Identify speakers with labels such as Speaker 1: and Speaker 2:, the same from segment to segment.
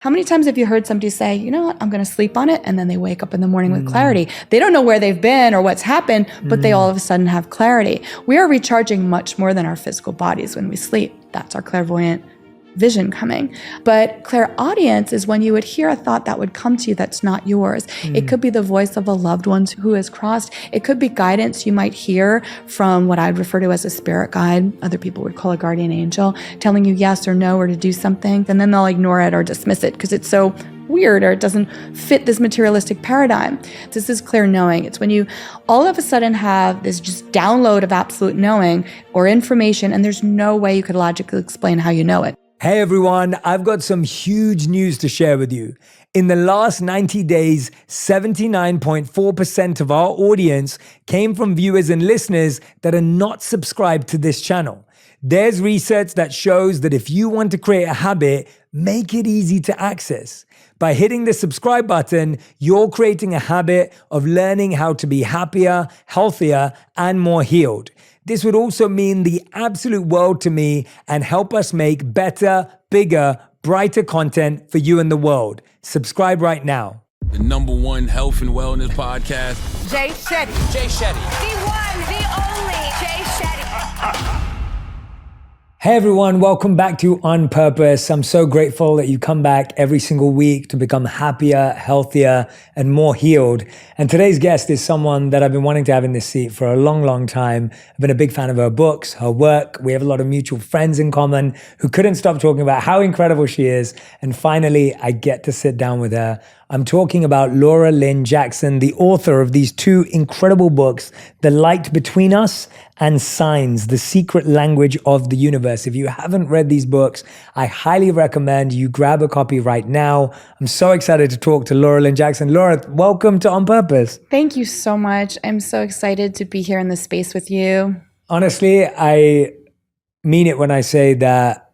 Speaker 1: How many times have you heard somebody say, you know what, I'm going to sleep on it, and then they wake up in the morning with clarity? They don't know where they've been or what's happened, but they all of a sudden have clarity. We are recharging much more than our physical bodies when we sleep. That's our clairvoyant vision coming. But clairaudience is when you would hear a thought that would come to you that's not yours. It could be the voice of a loved one who has crossed. It could be guidance you might hear from what I'd refer to as a spirit guide. Other people would call a guardian angel, telling you yes or no or to do something. And then they'll ignore it or dismiss it because it's so weird or it doesn't fit this materialistic paradigm. This is clear knowing. It's when you all of a sudden have this just download of absolute knowing or information, and there's no way you could logically explain how you know it.
Speaker 2: Hey everyone, I've got some huge news to share with you. In the last 90 days, 79.4% of our audience came from viewers and listeners that are not subscribed to this channel. There's research that shows that if you want to create a habit, make it easy to access. By hitting the subscribe button, you're creating a habit of learning how to be happier, healthier, and more healed. This would also mean the absolute world to me and help us make better, bigger, brighter content for you and the world. Subscribe right now.
Speaker 3: The #1 health and wellness podcast.
Speaker 4: Jay Shetty.
Speaker 3: Jay Shetty.
Speaker 4: The one, the only Jay Shetty.
Speaker 2: Hey everyone, welcome back to On Purpose. I'm so grateful that you come back every single week to become happier, healthier, and more healed. And today's guest is someone that I've been wanting to have in this seat for a long, long time. I've been a big fan of her books, her work. We have a lot of mutual friends in common who couldn't stop talking about how incredible she is. And finally, I get to sit down with her. I'm talking about Laura Lynn Jackson, the author of these two incredible books, The Light Between Us and Signs, The Secret Language of the Universe. If you haven't read these books, I highly recommend you grab a copy right now. I'm so excited to talk to Laura Lynn Jackson. Laura, welcome to On Purpose.
Speaker 1: Thank you so much. I'm so excited to be here in this space with you.
Speaker 2: Honestly, I mean it when I say that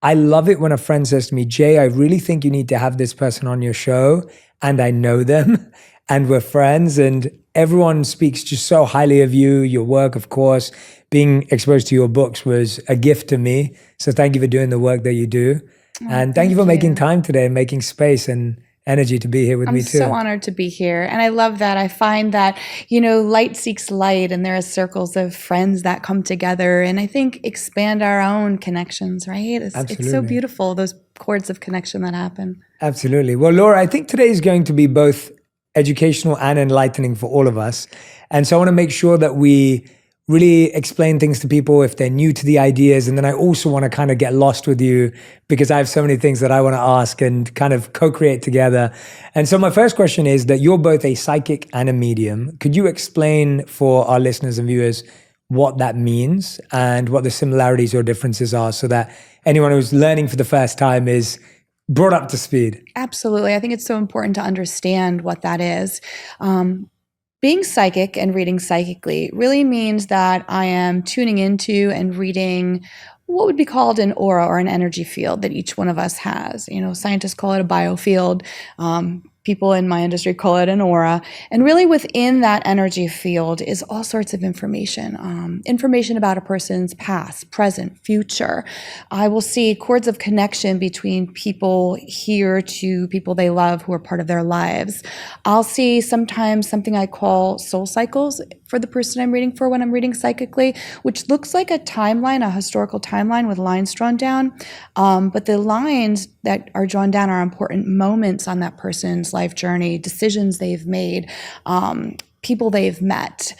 Speaker 2: I love it when a friend says to me, Jay, I really think you need to have this person on your show. And I know them and we're friends and everyone speaks just so highly of you, your work, of course. Being exposed to your books was a gift to me. So thank you for doing the work that you do. And thank you for making time today and making space and energy to be here with me too.
Speaker 1: I'm so honored to be here. And I love that. I find that, light seeks light and there are circles of friends that come together and I think expand our own connections, right? It's so beautiful, those chords of connection that happen.
Speaker 2: Absolutely. Well, Laura, I think today is going to be both educational and enlightening for all of us. And so I want to make sure that we really explain things to people if they're new to the ideas. And then I also want to kind of get lost with you because I have so many things that I want to ask and kind of co-create together. And so my first question is that you're both a psychic and a medium. Could you explain for our listeners and viewers what that means and what the similarities or differences are so that anyone who's learning for the first time is brought up to speed?
Speaker 1: Absolutely. I think it's so important to understand what that is. Being psychic and reading psychically really means that I am tuning into and reading what would be called an aura or an energy field that each one of us has. Scientists call it a biofield. People in my industry call it an aura. And really within that energy field is all sorts of information. Information about a person's past, present, future. I will see chords of connection between people here to people they love who are part of their lives. I'll see sometimes something I call soul cycles for the person I'm reading for when I'm reading psychically, which looks like a timeline, a historical timeline with lines drawn down. But the lines that are drawn down are important moments on that person's life journey, decisions they've made, people they've met,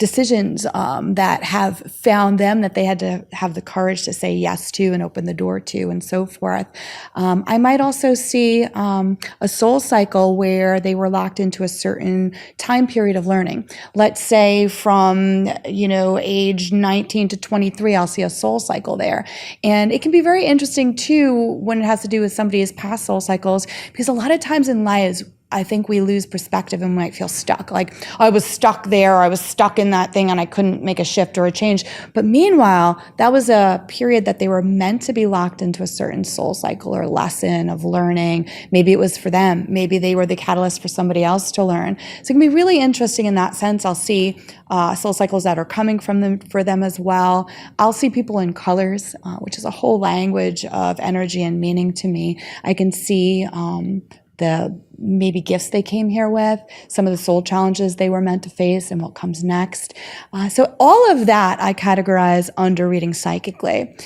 Speaker 1: decisions that have found them that they had to have the courage to say yes to and open the door to and so forth. I might also see a soul cycle where they were locked into a certain time period of learning. Let's say from, age 19 to 23, I'll see a soul cycle there. And it can be very interesting too when it has to do with somebody's past soul cycles, because a lot of times in lives, I think we lose perspective and might feel stuck. Like, I was stuck there, or I was stuck in that thing and I couldn't make a shift or a change. But meanwhile, that was a period that they were meant to be locked into a certain soul cycle or lesson of learning. Maybe it was for them. Maybe they were the catalyst for somebody else to learn. So it can be really interesting in that sense. I'll see soul cycles that are coming from them for them as well. I'll see people in colors, which is a whole language of energy and meaning to me. I can see the maybe gifts they came here with, some of the soul challenges they were meant to face, and what comes next. So all of that I categorize under reading psychically.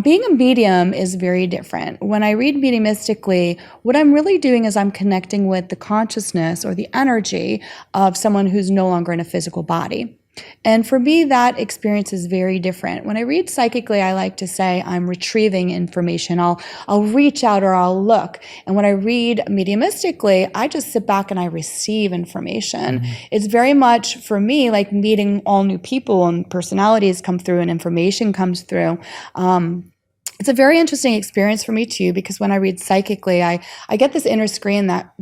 Speaker 1: Being a medium is very different. When I read mediumistically, what I'm really doing is I'm connecting with the consciousness or the energy of someone who's no longer in a physical body. And for me, that experience is very different. When I read psychically, I like to say I'm retrieving information. I'll reach out or I'll look. And when I read mediumistically, I just sit back and I receive information. It's very much, for me, like meeting all new people, and personalities come through and information comes through. It's a very interesting experience for me too, because when I read psychically, I get this inner screen that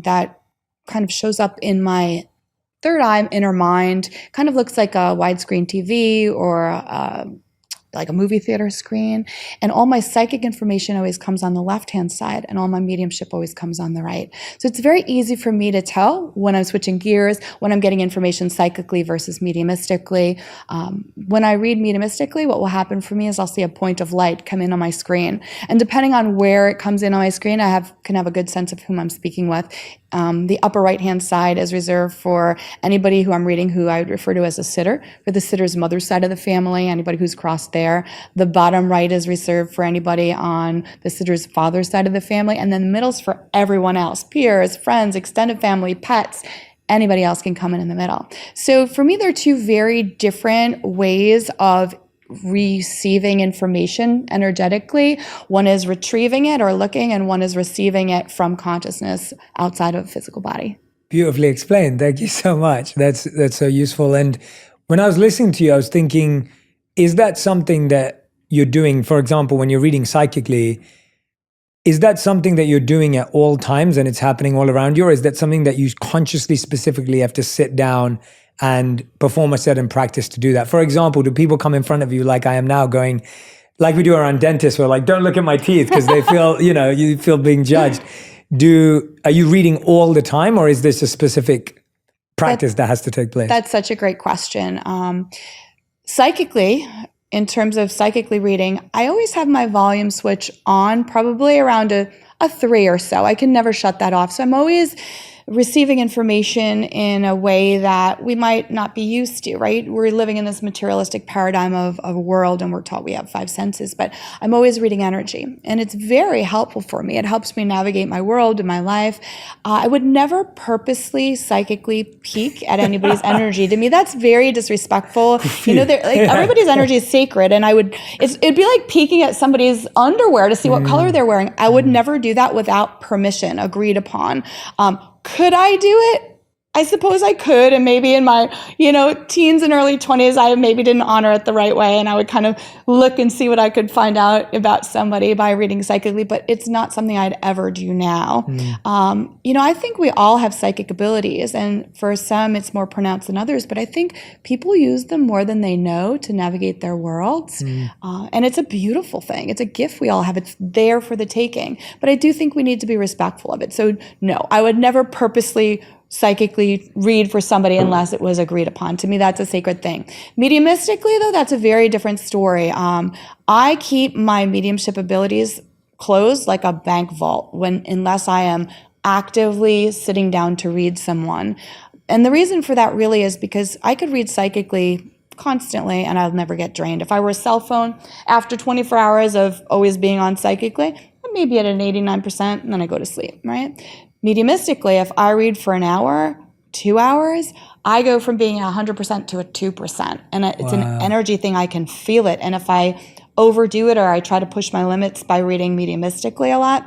Speaker 1: kind of shows up in my third eye, inner mind. Kind of looks like a widescreen TV or like a movie theater screen. And all my psychic information always comes on the left-hand side, and all my mediumship always comes on the right. So it's very easy for me to tell when I'm switching gears, when I'm getting information psychically versus mediumistically. When I read mediumistically, what will happen for me is I'll see a point of light come in on my screen. And depending on where it comes in on my screen, I can have a good sense of whom I'm speaking with. The upper right-hand side is reserved for anybody who I'm reading who I would refer to as a sitter, for the sitter's mother's side of the family, anybody who's crossed there. The bottom right is reserved for anybody on the sitter's father's side of the family. And then the middle's for everyone else, peers, friends, extended family, pets. Anybody else can come in the middle. So for me, there are two very different ways of receiving information energetically. One is retrieving it or looking, and one is receiving it from consciousness outside of a physical body.
Speaker 2: Beautifully explained. Thank you so much. That's so useful. And when I was listening to you, I was thinking, is that something that you're doing, for example, when you're reading psychically, is that something that you're doing at all times and it's happening all around you? Or is that something that you consciously, specifically have to sit down and perform a certain practice to do that? For example, do people come in front of you like I am now going, like we do around dentists, we're like, don't look at my teeth because they feel, you feel being judged. Are you reading all the time, or is this a specific practice that has to take place?
Speaker 1: That's such a great question. Psychically, in terms of psychically reading, I always have my volume switch on, probably around a 3 or so. I can never shut that off. So I'm always receiving information in a way that we might not be used to, right? We're living in this materialistic paradigm of a world, and we're taught we have 5 senses, but I'm always reading energy, and it's very helpful for me. It helps me navigate my world and my life. I would never purposely psychically peek at anybody's energy. To me, that's very disrespectful. Everybody's energy is sacred, and it'd be like peeking at somebody's underwear to see what color they're wearing. I would never do that without permission, agreed upon. Could I do it? I suppose I could, and maybe in my, teens and early 20s, I maybe didn't honor it the right way, and I would kind of look and see what I could find out about somebody by reading psychically, but it's not something I'd ever do now. I think we all have psychic abilities, and for some it's more pronounced than others, but I think people use them more than they know to navigate their worlds, and it's a beautiful thing. It's a gift we all have. It's there for the taking, but I do think we need to be respectful of it. So no, I would never purposely psychically read for somebody unless it was agreed upon. To me, that's a sacred thing. Mediumistically, though, that's a very different story. I keep my mediumship abilities closed like a bank vault unless I am actively sitting down to read someone. And the reason for that really is because I could read psychically constantly and I'll never get drained. If I were a cell phone, after 24 hours of always being on psychically, I'd maybe at an 89%, and then I go to sleep, right? Mediumistically, if I read for an hour, 2 hours, I go from being 100% to a 2%. And it's an energy thing. I can feel it. And if I overdo it or I try to push my limits by reading mediumistically a lot,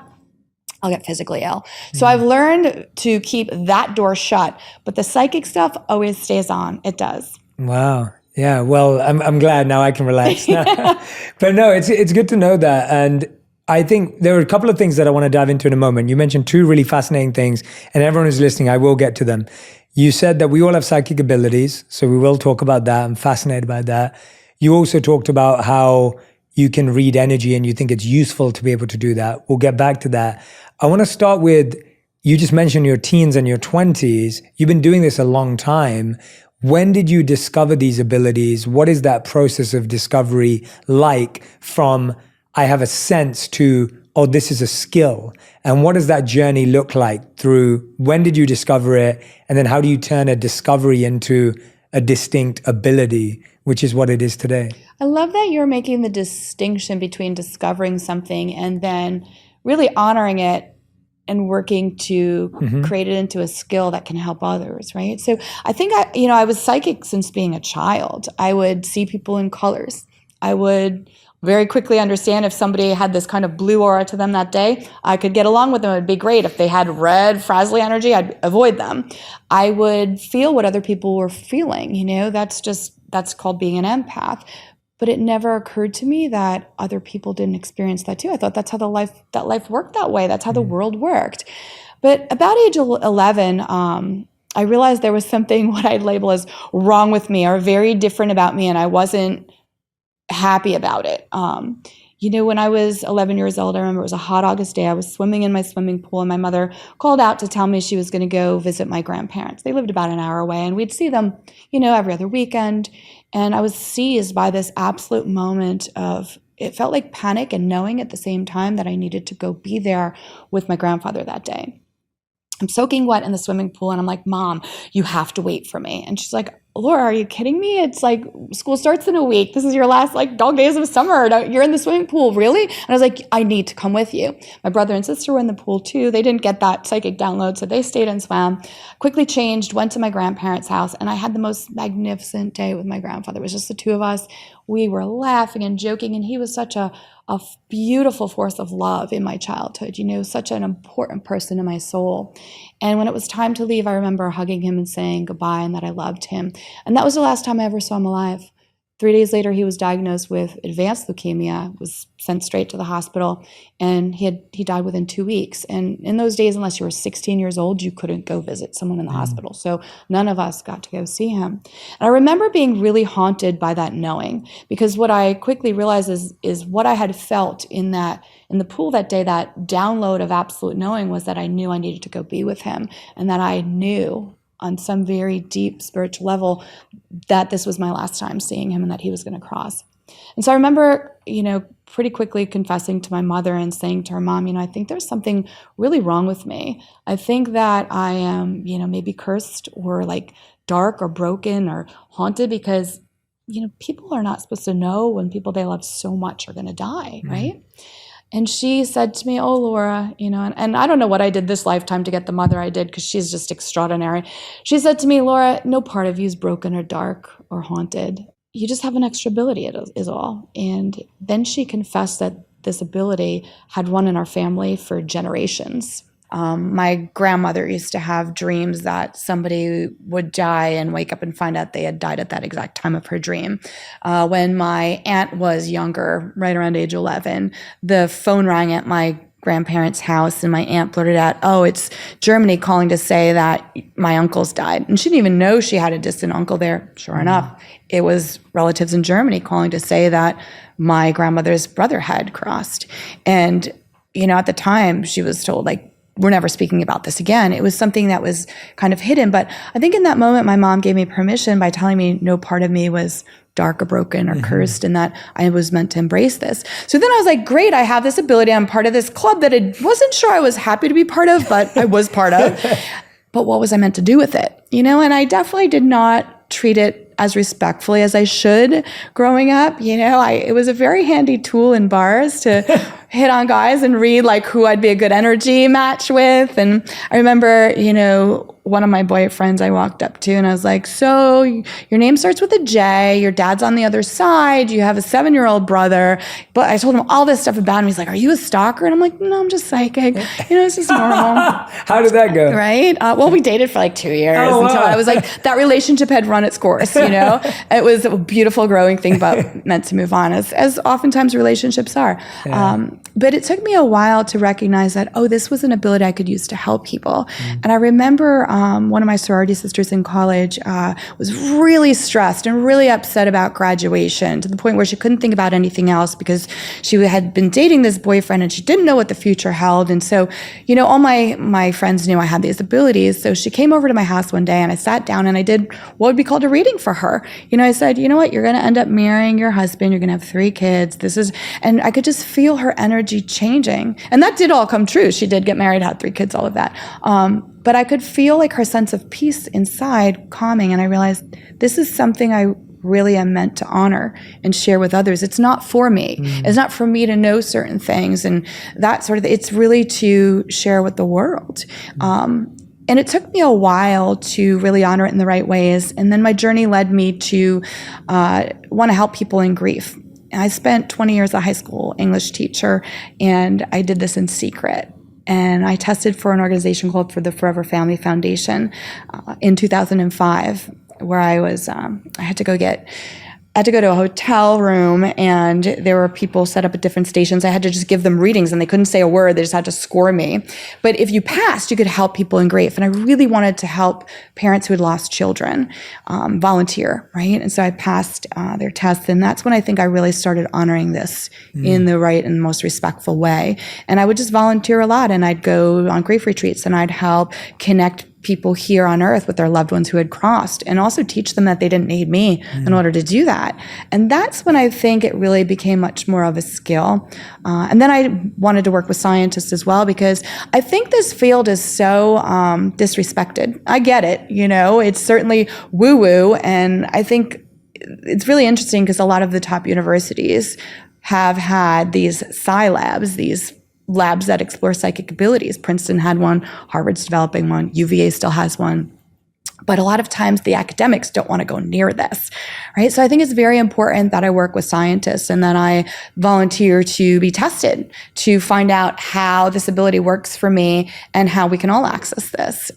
Speaker 1: I'll get physically ill. So I've learned to keep that door shut. But the psychic stuff always stays on. It does.
Speaker 2: Wow. Yeah. Well, I'm glad now I can relax. But no, it's good to know that. And I think there are a couple of things that I want to dive into in a moment. You mentioned two really fascinating things, and everyone who's listening, I will get to them. You said that we all have psychic abilities, so we will talk about that. I'm fascinated by that. You also talked about how you can read energy and you think it's useful to be able to do that. We'll get back to that. I want to start with, you just mentioned your teens and your 20s. You've been doing this a long time. When did you discover these abilities? What is that process of discovery like from I have a sense to, oh, this is a skill? And what does that journey look like through when did you discover it? And then how do you turn a discovery into a distinct ability, which is what it is today?
Speaker 1: I love that you're making the distinction between discovering something and then really honoring it and working to create it into a skill that can help others, right? So I think I was psychic since being a child. I would see people in colors. I would very quickly understand if somebody had this kind of blue aura to them that day. I could get along with them. It'd be great. If they had red, frazzly energy, I'd avoid them. I would feel what other people were feeling. That's called being an empath. But it never occurred to me that other people didn't experience that too. I thought that's how life worked that way. That's how the world worked. But about age 11, I realized there was something what I'd label as wrong with me or very different about me, and I wasn't happy about it. When I was 11 years old, I remember it was a hot August day. I was swimming in my swimming pool, and my mother called out to tell me she was going to go visit my grandparents. They lived about an hour away, and we'd see them, every other weekend. And I was seized by this absolute moment of, it felt like panic and knowing at the same time that I needed to go be there with my grandfather that day. I'm soaking wet in the swimming pool, and I'm like, Mom, you have to wait for me. And she's like, Laura, are you kidding me? It's like school starts in a week. This is your last dog days of summer. You're in the swimming pool, really? And I was like, I need to come with you. My brother and sister were in the pool too. They didn't get that psychic download, so they stayed and swam. Quickly changed, went to my grandparents' house, and I had the most magnificent day with my grandfather. It was just the two of us. We were laughing and joking, and he was such a beautiful force of love in my childhood, such an important person in my soul. And when it was time to leave, I remember hugging him and saying goodbye and that I loved him. And that was the last time I ever saw him alive. 3 days later, he was diagnosed with advanced leukemia, was sent straight to the hospital, and he died within 2 weeks. And in those days, unless you were 16 years old, you couldn't go visit someone in the hospital. So none of us got to go see him. And I remember being really haunted by that knowing, because what I quickly realized is what I had felt in the pool that day, that download of absolute knowing, was that I knew I needed to go be with him, and that I knew on some very deep spiritual level that this was my last time seeing him and that he was going to cross. And so I remember, pretty quickly confessing to my mother and saying to her, Mom, I think there's something really wrong with me. I think that I am, maybe cursed or dark or broken or haunted, because, people are not supposed to know when people they love so much are going to die, right? And she said to me, oh, Laura, and I don't know what I did this lifetime to get the mother I did, because she's just extraordinary. She said to me, Laura, no part of you is broken or dark or haunted. You just have an extra ability, is all. And then she confessed that this ability had run in our family for generations. My grandmother used to have dreams that somebody would die and wake up and find out they had died at that exact time of her dream. When my aunt was younger, right around age 11, the phone rang at my grandparents' house, and my aunt blurted out, oh, it's Germany calling to say that my uncle's died. And she didn't even know she had a distant uncle there. Sure enough, it was relatives in Germany calling to say that my grandmother's brother had crossed. And, at the time, she was told, we're never speaking about this again. It was something that was kind of hidden. But I think in that moment, my mom gave me permission by telling me no part of me was dark or broken or cursed, and that I was meant to embrace this. So then I was like, great, I have this ability. I'm part of this club that I wasn't sure I was happy to be part of, but I was part of. But what was I meant to do with it? And I definitely did not treat it as respectfully as I should growing up. It was a very handy tool in bars to hit on guys and read who I'd be a good energy match with. And I remember, one of my boyfriends I walked up to and I was like, so your name starts with a J, your dad's on the other side, you have a 7-year-old brother. But I told him all this stuff about him. He's like, are you a stalker? And I'm like, no, I'm just psychic. It's just normal.
Speaker 2: How did that go?
Speaker 1: Right? Well, we dated for like 2 years
Speaker 2: Oh,
Speaker 1: until
Speaker 2: wow.
Speaker 1: I was like, that relationship had run its course, It was a beautiful growing thing, but meant to move on, as oftentimes relationships are.
Speaker 2: Yeah.
Speaker 1: But it took me a while to recognize that, this was an ability I could use to help people. And I remember one of my sorority sisters in college was really stressed and really upset about graduation, to the point where she couldn't think about anything else because she had been dating this boyfriend and she didn't know what the future held. And so, all my friends knew I had these abilities. So she came over to my house one day and I sat down and I did what would be called a reading for her. I said, you know what, you're going to end up marrying your husband. You're going to have 3 kids. And I could just feel her energy changing. And that did all come true. She did get married, had 3 kids, all of that. But I could feel like her sense of peace inside calming. And I realized this is something I really am meant to honor and share with others. It's not for me. It's not for me to know certain things and that sort of thing. It's really to share with the world. And it took me a while to really honor it in the right ways. And then my journey led me to want to help people in grief. I spent 20 years as a high school English teacher, and I did this in secret. And I tested for an organization called for the Forever Family Foundation in 2005, where I had to go to a hotel room, and there were people set up at different stations. I had to just give them readings, and they couldn't say a word. They just had to score me. But if you passed, you could help people in grief. And I really wanted to help parents who had lost children volunteer, right? And so I passed their tests, and that's when I think I really started honoring this in the right and most respectful way. And I would just volunteer a lot, and I'd go on grief retreats, and I'd help connect people here on earth with their loved ones who had crossed, and also teach them that they didn't need me in order to do that. And that's when I think it really became much more of a skill. And then I wanted to work with scientists as well, because I think this field is so disrespected. I get it, it's certainly woo-woo. And I think it's really interesting because a lot of the top universities have had these psi labs, these labs that explore psychic abilities. Princeton had one, Harvard's developing one, UVA still has one. But a lot of times the academics don't want to go near this, right? So I think it's very important that I work with scientists and that I volunteer to be tested to find out how this ability works for me and how we can all access this.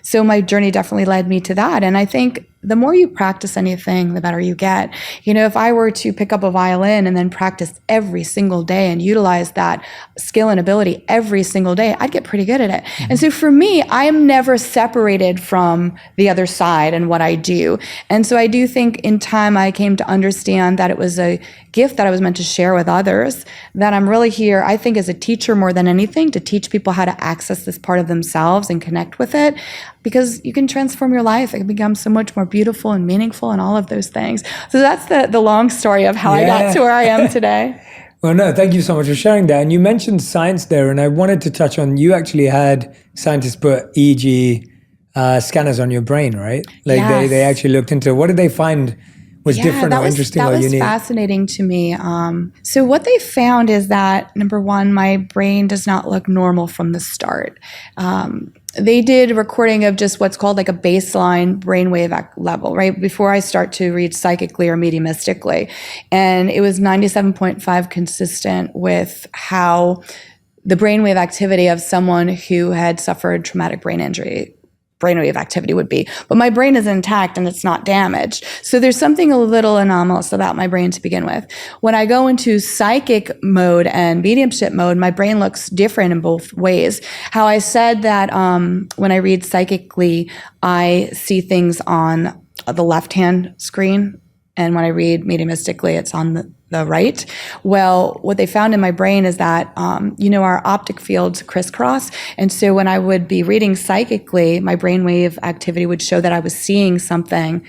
Speaker 1: So my journey definitely led me to that. And I think the more you practice anything, the better you get. If I were to pick up a violin and then practice every single day and utilize that skill and ability every single day, I'd get pretty good at it. And so for me, I am never separated from the other side and what I do. And so I do think in time I came to understand that it was a gift that I was meant to share with others, that I'm really here, I think, as a teacher more than anything, to teach people how to access this part of themselves and connect with it, because you can transform your life. It can become so much more beautiful and meaningful and all of those things. So that's the long story of how I got to where I am today.
Speaker 2: Well, no, thank you so much for sharing that. And you mentioned science there, and I wanted to touch on, you actually had scientists put EEG scanners on your brain, right? Like
Speaker 1: Yes.
Speaker 2: they actually looked into, what did they find was different or interesting or unique?
Speaker 1: That was fascinating to me. So what they found is that, number one, my brain does not look normal from the start. They did a recording of just what's called like a baseline brainwave level, right? Before I start to read psychically or mediumistically. And it was 97.5 consistent with how the brainwave activity of someone who had suffered traumatic brain injury brainwave activity would be. But my brain is intact and it's not damaged. So there's something a little anomalous about my brain to begin with. When I go into psychic mode and mediumship mode, my brain looks different in both ways. How I said that when I read psychically, I see things on the left-hand screen, and when I read mediumistically, it's on the right. Well, what they found in my brain is that, our optic fields crisscross. And so when I would be reading psychically, my brainwave activity would show that I was seeing something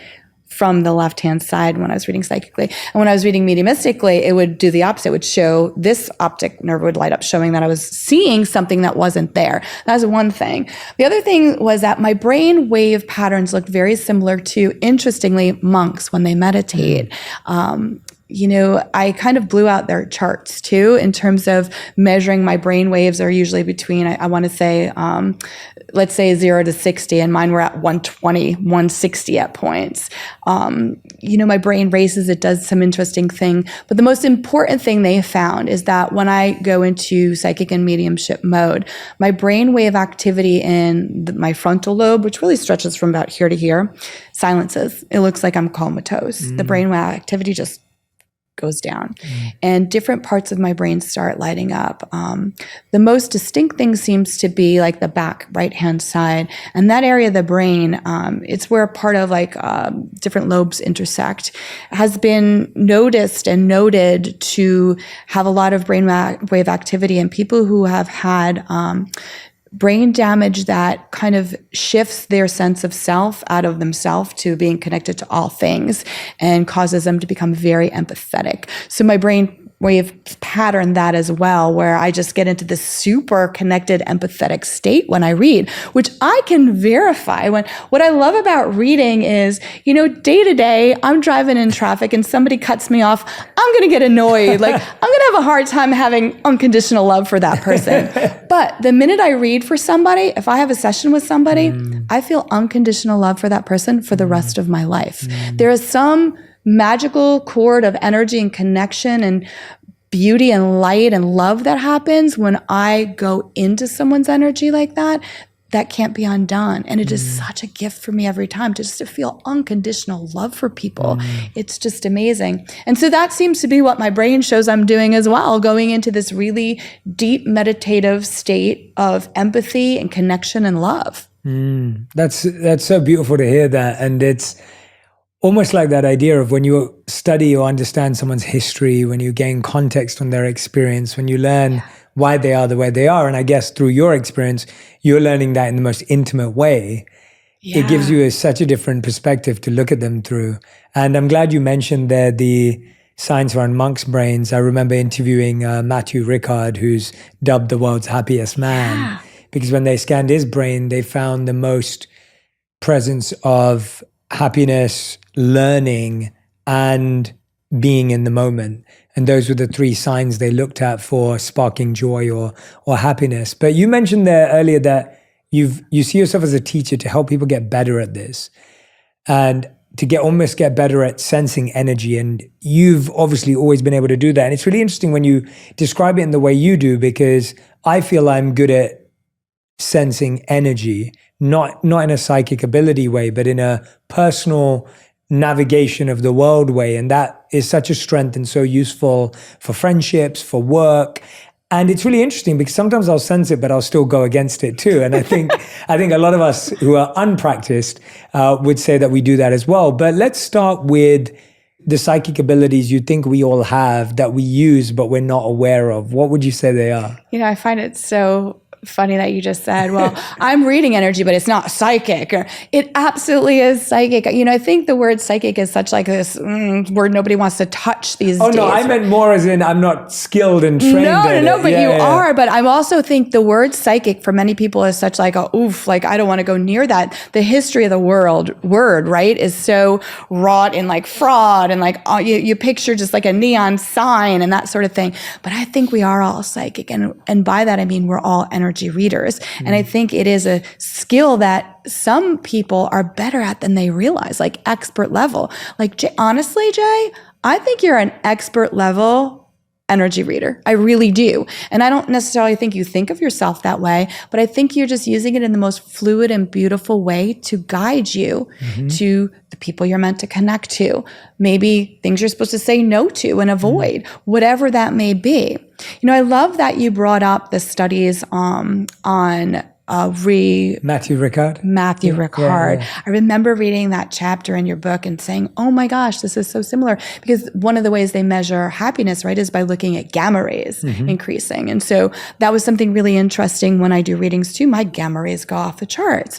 Speaker 1: from the left-hand side when I was reading psychically. And when I was reading mediumistically, it would do the opposite. It would show, this optic nerve would light up, showing that I was seeing something that wasn't there. That was one thing. The other thing was that my brain wave patterns looked very similar to, interestingly, monks when they meditate. I kind of blew out their charts too in terms of measuring my brain waves are usually between, I want to say, let's say 0 to 60, and mine were at 120, 160 at points. My brain races, it does some interesting thing. But the most important thing they found is that when I go into psychic and mediumship mode, my brain wave activity in my frontal lobe, which really stretches from about here to here, silences. It looks like I'm comatose. The brain wave activity just goes down, and different parts of my brain start lighting up. The most distinct thing seems to be like the back right-hand side, and that area of the brain, it's where part of different lobes intersect, has been noticed and noted to have a lot of brain wave activity in people who have had brain damage that kind of shifts their sense of self out of themselves to being connected to all things and causes them to become very empathetic. So my brain wave pattern that as well, where I just get into this super connected, empathetic state when I read, which I can verify. What I love about reading is, day to day, I'm driving in traffic and somebody cuts me off, I'm going to get annoyed. I'm going to have a hard time having unconditional love for that person. But the minute I read for somebody, if I have a session with somebody, I feel unconditional love for that person for the rest of my life. There is some magical chord of energy and connection and beauty and light and love that happens when I go into someone's energy like that. That can't be undone. And it is such a gift for me every time to feel unconditional love for people. It's just amazing. And so that seems to be what my brain shows I'm doing as well, going into this really deep meditative state of empathy and connection and love.
Speaker 2: That's so beautiful to hear that. And it's almost like that idea of when you study or understand someone's history, when you gain context on their experience, when you learn why they are the way they are. And I guess through your experience, you're learning that in the most intimate way. It gives you such a different perspective to look at them through. And I'm glad you mentioned there the science around monks' brains. I remember interviewing Matthew Ricard, who's dubbed the world's happiest man, because when they scanned his brain, they found the most presence of happiness, learning, and being in the moment. And those were the 3 signs they looked at for sparking joy or happiness. But you mentioned there earlier that you see yourself as a teacher to help people get better at this and to almost get better at sensing energy. And you've obviously always been able to do that. And it's really interesting when you describe it in the way you do, because I feel I'm good at sensing energy, not in a psychic ability way, but in a personal navigation of the world way. And that is such a strength and so useful for friendships, for work. And it's really interesting because sometimes I'll sense it, but I'll still go against it too. And I think a lot of us who are unpracticed would say that we do that as well. But let's start with the psychic abilities you think we all have that we use, but we're not aware of. What would you say they are?
Speaker 1: I find it so funny that you just said, well, I'm reading energy, but it's not psychic. Or it absolutely is psychic. I think the word psychic is such like this word nobody wants to touch these days.
Speaker 2: Oh, no, I meant more as in I'm not skilled and trained
Speaker 1: No, but you are. But I also think the word psychic for many people is such like I don't want to go near that. The history of the word, right, is so wrought in like fraud and like you picture just like a neon sign and that sort of thing. But I think we are all psychic. And by that, I mean, we're all energy readers. And I think it is a skill that some people are better at than they realize, like expert level. Like, honestly, Jay, I think you're an expert level energy reader. I really do. And I don't necessarily think you think of yourself that way, but I think you're just using it in the most fluid and beautiful way to guide you to the people you're meant to connect to, maybe things you're supposed to say no to and avoid, whatever that may be. I love that you brought up the studies on
Speaker 2: Matthew Ricard.
Speaker 1: Yeah. I remember reading that chapter in your book and saying, oh my gosh, this is so similar, because one of the ways they measure happiness, right, is by looking at gamma rays increasing. And so that was something really interesting when I do readings too. My gamma rays go off the charts.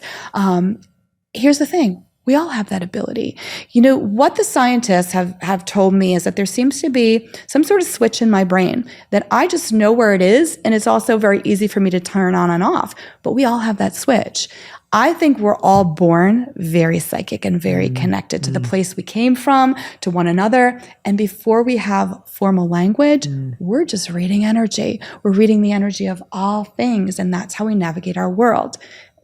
Speaker 1: Here's the thing. We all have that ability. You know, what the scientists have told me is that there seems to be some sort of switch in my brain that I just know where it is, and it's also very easy for me to turn on and off. But we all have that switch. I think we're all born very psychic and very connected to the place we came from, to one another. And before we have formal language, we're just reading energy. We're reading the energy of all things, and that's how we navigate our world.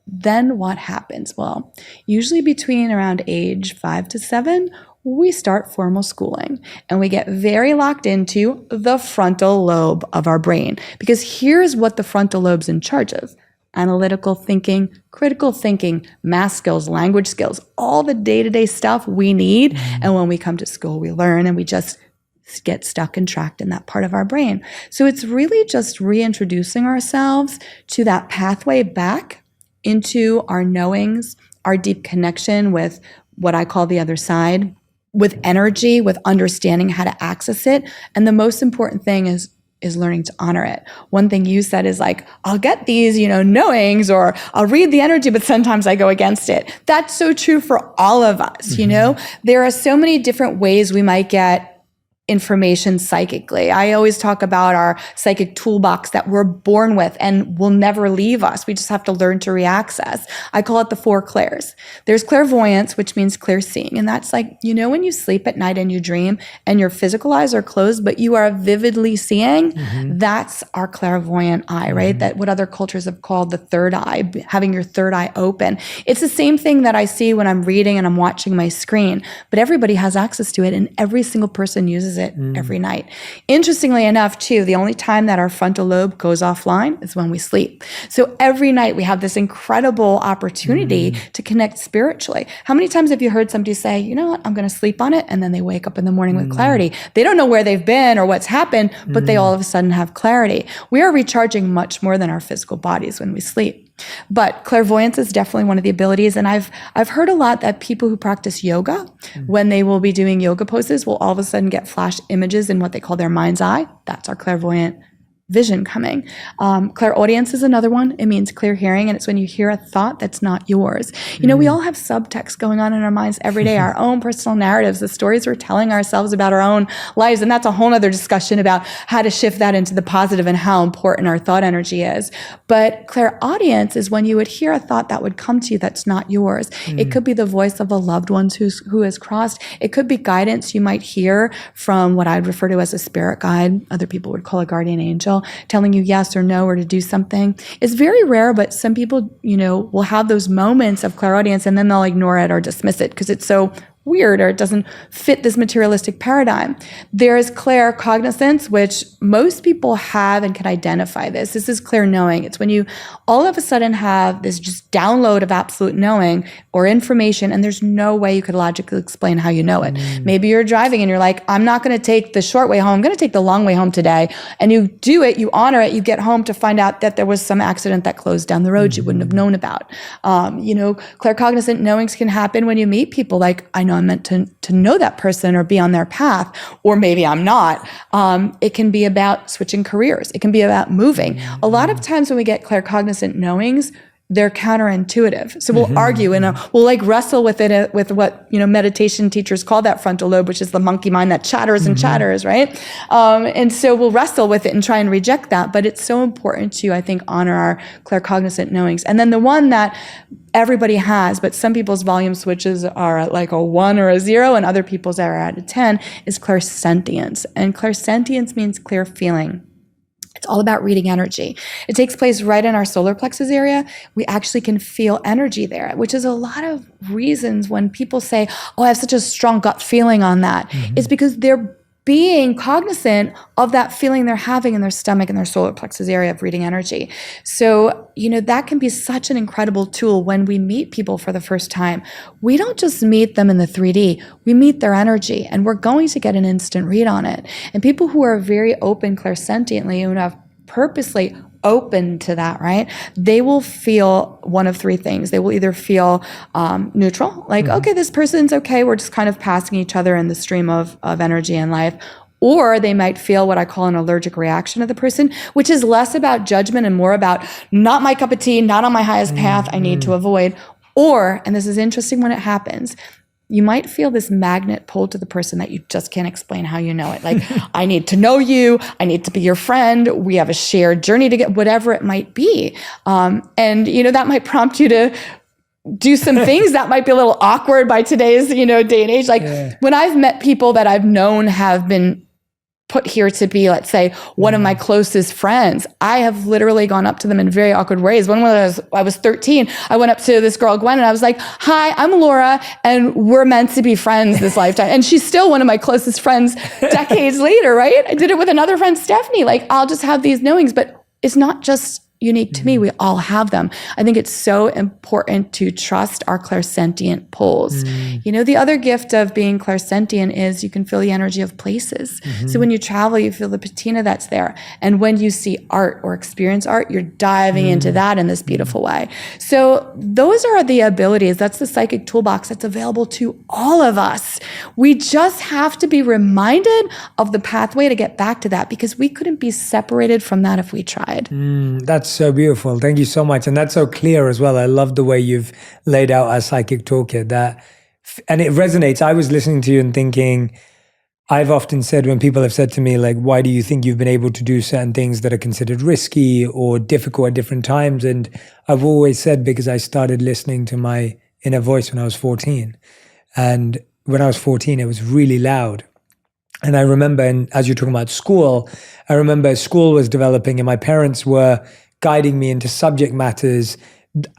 Speaker 1: Then what happens? Well, usually between around age 5 to 7, we start formal schooling and we get very locked into the frontal lobe of our brain, because here's what the frontal lobe's in charge of: analytical thinking, critical thinking, math skills, language skills, all the day-to-day stuff we need. And when we come to school, we learn, and we just get stuck and tracked in that part of our brain. So it's really just reintroducing ourselves to that pathway back into our knowings, our deep connection with what I call the other side, with energy, with understanding how to access it. And the most important thing is learning to honor it. One thing you said is like, I'll get these, knowings, or I'll read the energy, but sometimes I go against it. That's so true for all of us. There are so many different ways we might get information psychically. I always talk about our psychic toolbox that we're born with and will never leave us. We just have to learn to reaccess. I call it the 4 clairs. There's clairvoyance, which means clear seeing. And that's like, when you sleep at night and you dream and your physical eyes are closed, but you are vividly seeing, that's our clairvoyant eye, right? That what other cultures have called the third eye, having your third eye open. It's the same thing that I see when I'm reading and I'm watching my screen, but everybody has access to it, and every single person uses it every night. Interestingly enough, too, the only time that our frontal lobe goes offline is when we sleep. So every night we have this incredible opportunity to connect spiritually. How many times have you heard somebody say, you know what, I'm going to sleep on it, and then they wake up in the morning with clarity? They don't know where they've been or what's happened, but they all of a sudden have clarity. We are recharging much more than our physical bodies when we sleep. But clairvoyance is definitely one of the abilities. And I've heard a lot that people who practice yoga, when they will be doing yoga poses, will all of a sudden get flash images in what they call their mind's eye. That's our clairvoyant vision coming. Clairaudience is another one. It means clear hearing, and it's when you hear a thought that's not yours. We all have subtext going on in our minds every day, our own personal narratives, the stories we're telling ourselves about our own lives. And that's a whole other discussion about how to shift that into the positive and how important our thought energy is. But clairaudience is when you would hear a thought that would come to you that's not yours. It could be the voice of a loved one who has crossed. It could be guidance you might hear from what I'd refer to as a spirit guide. Other people would call a guardian angel, telling you yes or no or to do something. It's very rare, but some people, will have those moments of clairaudience and then they'll ignore it or dismiss it because it's so weird or it doesn't fit this materialistic paradigm. There is claircognizance, which most people have and can identify this. This is clear knowing. It's when you all of a sudden have this just download of absolute knowing or information, and there's no way you could logically explain how you know it. Maybe you're driving and you're like, I'm not going to take the short way home. I'm going to take the long way home today. And you do it, you honor it, you get home to find out that there was some accident that closed down the road you wouldn't have known about. Claircognizant knowings can happen when you meet people. Like, I know I'm meant to know that person or be on their path, or maybe I'm not. It can be about switching careers. It can be about moving. A lot of times when we get claircognizant knowings, they're counterintuitive. So we'll argue and we'll wrestle with it, with what, meditation teachers call that frontal lobe, which is the monkey mind that chatters and chatters, right? And so we'll wrestle with it and try and reject that. But it's so important to, I think, honor our claircognizant knowings. And then the one that everybody has, but some people's volume switches are at like a 1 or a 0, and other people's are at a 10, is clairsentience. And clairsentience means clear feeling. It's all about reading energy. It takes place right in our solar plexus area. We actually can feel energy there, which is a lot of reasons when people say, oh, I have such a strong gut feeling on that. It's because they're being cognizant of that feeling they're having in their stomach and their solar plexus area of reading energy. So, that can be such an incredible tool when we meet people for the first time. We don't just meet them in the 3D, we meet their energy, and we're going to get an instant read on it. And people who are very open clairsentiently, who have purposely open to that, right? They will feel one of 3 things. They will either feel neutral, like, okay, this person's okay, we're just kind of passing each other in the stream of energy and life. Or they might feel what I call an allergic reaction of the person, which is less about judgment and more about not my cup of tea, not on my highest path, I need to avoid. Or, and this is interesting when it happens, you might feel this magnet pulled to the person that you just can't explain how you know it. Like, I need to know you. I need to be your friend. We have a shared journey to get, whatever it might be. And, that might prompt you to do some things that might be a little awkward by today's, day and age. Like when I've met people that I've known have been put here to be, let's say, one of my closest friends, I have literally gone up to them in very awkward ways. When I was 13, I went up to this girl, Gwen, and I was like, "Hi, I'm Laura, and we're meant to be friends this lifetime." And she's still one of my closest friends decades later, right? I did it with another friend, Stephanie. Like, I'll just have these knowings, but it's not just unique to me. We all have them. I think it's so important to trust our clairsentient pulls. The other gift of being clairsentient is you can feel the energy of places. So when you travel, you feel the patina that's there. And when you see art or experience art, you're diving into that in this beautiful way. So those are the abilities. That's the psychic toolbox that's available to all of us. We just have to be reminded of the pathway to get back to that, because we couldn't be separated from that if we tried.
Speaker 2: That's so beautiful. Thank you so much. And that's so clear as well. I love the way you've laid out our psychic toolkit, and it resonates. I was listening to you and thinking, I've often said, when people have said to me, like, why do you think you've been able to do certain things that are considered risky or difficult at different times? And I've always said, because I started listening to my inner voice when I was 14. And when I was 14, it was really loud. And I remember, and as you're talking about school, I remember school was developing and my parents were guiding me into subject matters.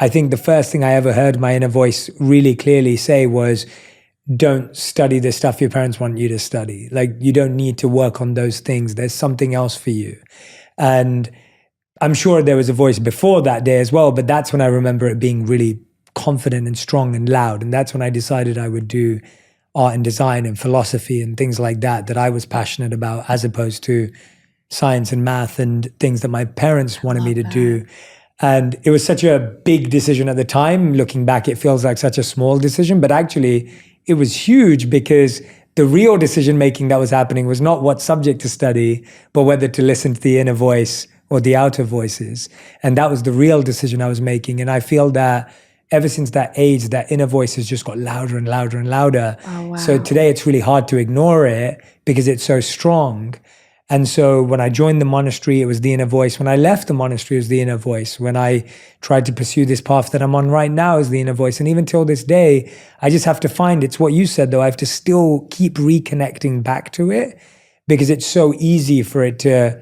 Speaker 2: I think the first thing I ever heard my inner voice really clearly say was, don't study the stuff your parents want you to study. Like, you don't need to work on those things. There's something else for you. And I'm sure there was a voice before that day as well, but that's when I remember it being really confident and strong and loud. And that's when I decided I would do art and design and philosophy and things like that I was passionate about, as opposed to science and math and things that my parents wanted me to do. And it was such a big decision at the time. Looking back, it feels like such a small decision, but actually it was huge, because the real decision making that was happening was not what subject to study, but whether to listen to the inner voice or the outer voices. And that was the real decision I was making. And I feel that ever since that age, that inner voice has just got louder and louder and louder.
Speaker 1: Oh, wow.
Speaker 2: So today it's really hard to ignore it because it's so strong. And so when I joined the monastery, it was the inner voice. When I left the monastery, it was the inner voice. When I tried to pursue this path that I'm on right now, is the inner voice. And even till this day, I just have to find, it's what you said though, I have to still keep reconnecting back to it, because it's so easy for it to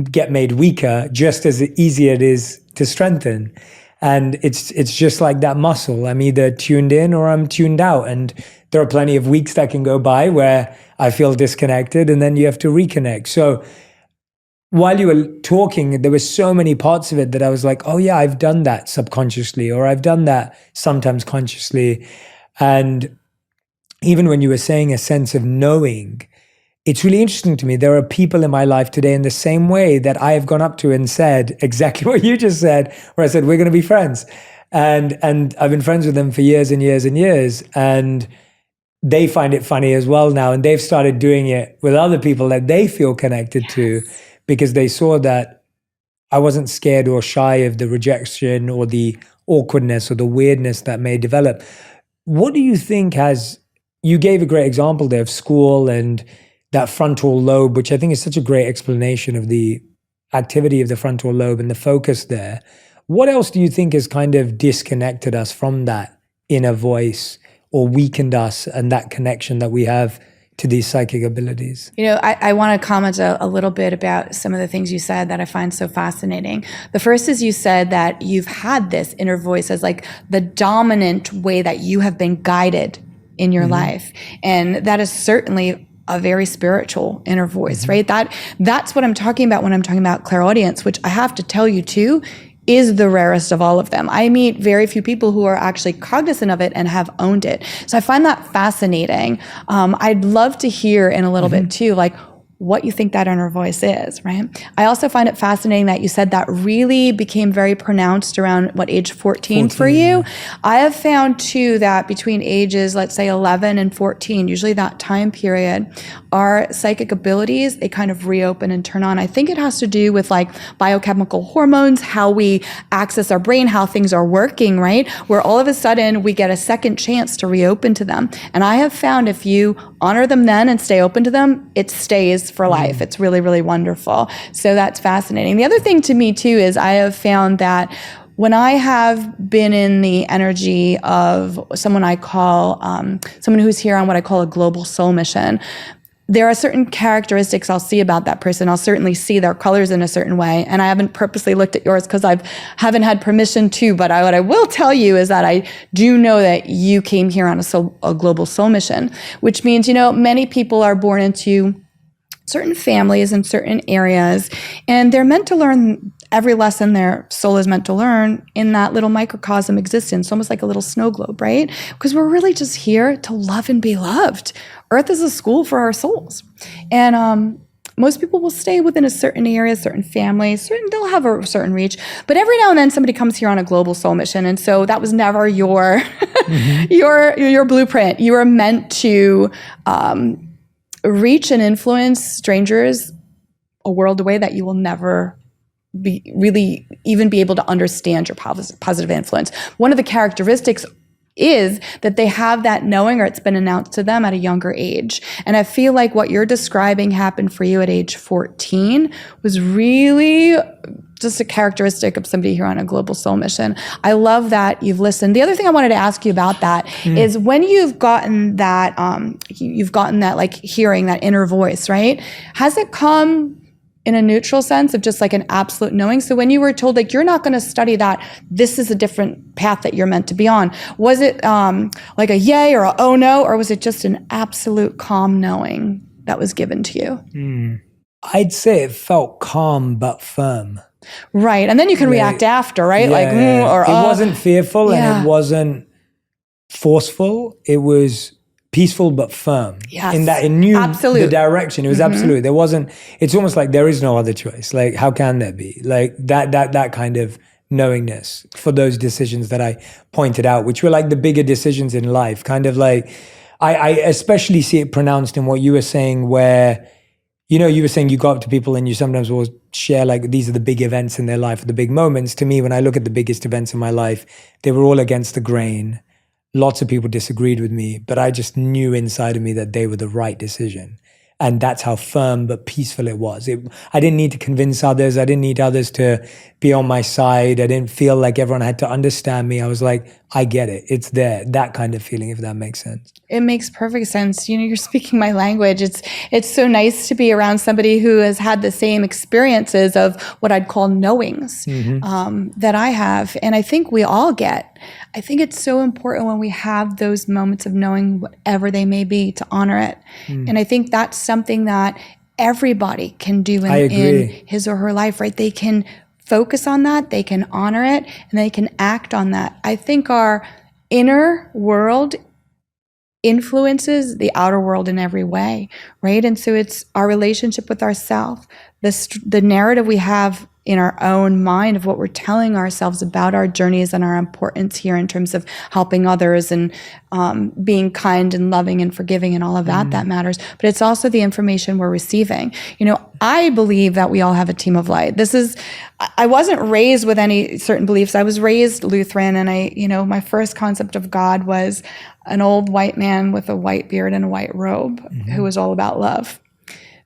Speaker 2: get made weaker, just as easy it is to strengthen. And it's just like that muscle. I'm either tuned in or I'm tuned out. And there are plenty of weeks that can go by where I feel disconnected, and then you have to reconnect. So while you were talking, there were so many parts of it that I was like, oh yeah, I've done that subconsciously, or I've done that sometimes consciously. And even when you were saying a sense of knowing, it's really interesting to me. There are people in my life today in the same way that I have gone up to and said exactly what you just said, where I said, we're going to be friends. And I've been friends with them for years and years and years. And they find it funny as well now. And they've started doing it with other people that they feel connected to, because they saw that I wasn't scared or shy of the rejection or the awkwardness or the weirdness that may develop. What do you think you gave a great example there of school and that frontal lobe, which I think is such a great explanation of the activity of the frontal lobe and the focus there. What else do you think has kind of disconnected us from that inner voice, or weakened us and that connection that we have to these psychic abilities?
Speaker 1: I want to comment a little bit about some of the things you said that I find so fascinating. The first is you said that you've had this inner voice as like the dominant way that you have been guided in your life. And that is certainly a very spiritual inner voice, right? That's what I'm talking about when I'm talking about clairaudience, which I have to tell you too, is the rarest of all of them. I meet very few people who are actually cognizant of it and have owned it. So I find that fascinating. I'd love to hear in a little bit too, like, what you think that inner voice is, right? I also find it fascinating that you said that really became very pronounced around what, age 14 for you?
Speaker 2: Yeah.
Speaker 1: I have found too that between ages, let's say 11 and 14, usually that time period, our psychic abilities, they kind of reopen and turn on. I think it has to do with like biochemical hormones, how we access our brain, how things are working, right? Where all of a sudden we get a second chance to reopen to them. And I have found if you honor them then and stay open to them, it stays for life. It's really, really wonderful. So that's fascinating. The other thing to me too is I have found that when I have been in the energy of someone I call, someone who's here on what I call a global soul mission, there are certain characteristics I'll see about that person. I'll certainly see their colors in a certain way. And I haven't purposely looked at yours because I haven't had permission to, but what I will tell you is that I do know that you came here on a global soul mission, which means, many people are born into certain families in certain areas, and they're meant to learn every lesson their soul is meant to learn in that little microcosm existence, almost like a little snow globe, right? Because we're really just here to love and be loved. Earth is a school for our souls. And most people will stay within a certain area, certain families, they'll have a certain reach. But every now and then somebody comes here on a global soul mission. And so that was never your your blueprint. You were meant to reach and influence strangers a world away that you will never really even be able to understand your positive influence. One of the characteristics is that they have that knowing, or it's been announced to them at a younger age. And I feel like what you're describing happened for you at age 14 was really just a characteristic of somebody here on a global soul mission. I love that you've listened. The other thing I wanted to ask you about that is when you've gotten that, like hearing, that inner voice, right? Has it come in a neutral sense of just like an absolute knowing? So when you were told like, you're not going to study that, this is a different path that you're meant to be on, was it like a yay or a oh no, or was it just an absolute calm knowing that was given to you?
Speaker 2: I'd say it felt calm but firm.
Speaker 1: Right. And then you can react after, right?
Speaker 2: It wasn't fearful and it wasn't forceful. It was peaceful but firm.
Speaker 1: Yes.
Speaker 2: In that it knew
Speaker 1: absolute.
Speaker 2: the direction. It was absolute. There wasn't, it's almost like there is no other choice. Like, how can there be? Like that kind of knowingness for those decisions that I pointed out, which were like the bigger decisions in life. Kind of like, I especially see it pronounced in what you were saying where, you were saying you go up to people and you sometimes will share like, these are the big events in their life, or the big moments. To me, when I look at the biggest events in my life, they were all against the grain. Lots of people disagreed with me, but I just knew inside of me that they were the right decision. And that's how firm but peaceful it was. I didn't need to convince others. I didn't need others to be on my side. I didn't feel like everyone had to understand me. I was like, I get it. It's there. That kind of feeling, if that makes sense.
Speaker 1: It makes perfect sense. You're speaking my language. It's so nice to be around somebody who has had the same experiences of what I'd call knowings that I have. And I think we all get. I think it's so important when we have those moments of knowing, whatever they may be, to honor it. And I think that's something that everybody can do in his or her life, right? They can focus on that, they can honor it, and they can act on that. I think our inner world influences the outer world in every way, right? And so it's our relationship with ourselves, the narrative we have in our own mind of what we're telling ourselves about our journeys and our importance here in terms of helping others and being kind and loving and forgiving and all of that that matters. But it's also the information we're receiving. I believe that we all have a team of light. I wasn't raised with any certain beliefs. I was raised Lutheran, and my first concept of God was an old white man with a white beard and a white robe who was all about love.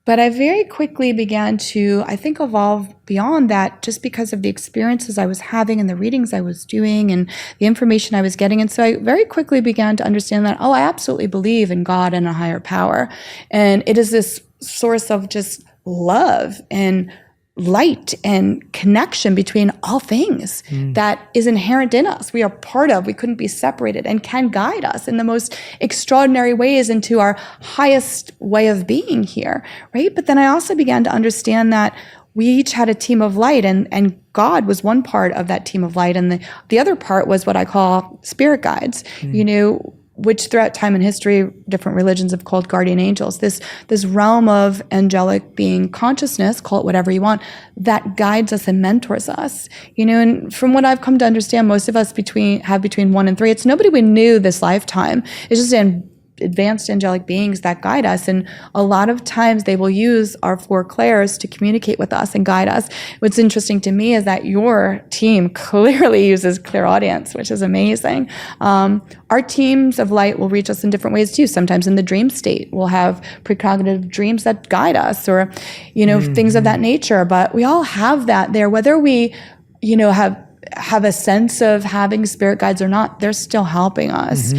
Speaker 1: But I very quickly began to, I think, evolve beyond that just because of the experiences I was having and the readings I was doing and the information I was getting. And so I very quickly began to understand that, I absolutely believe in God and a higher power. And it is this source of just love and light and connection between all things that is inherent in us. We are part of, we couldn't be separated, and can guide us in the most extraordinary ways into our highest way of being here, right? But then I also began to understand that we each had a team of light, and God was one part of that team of light, and the other part was what I call spirit guides. which throughout time and history, different religions have called guardian angels, this realm of angelic being consciousness, call it whatever you want, that guides us and mentors us. And from what I've come to understand, most of us have between 1 and 3. It's nobody we knew this lifetime. It's just advanced angelic beings that guide us, and a lot of times they will use our 4 clairs to communicate with us and guide us. What's interesting to me is that your team clearly uses clairaudience, which is amazing. Our teams of light will reach us in different ways too. Sometimes in the dream state, we'll have precognitive dreams that guide us, or things of that nature. But we all have that there, whether we have a sense of having spirit guides or not, they're still helping us.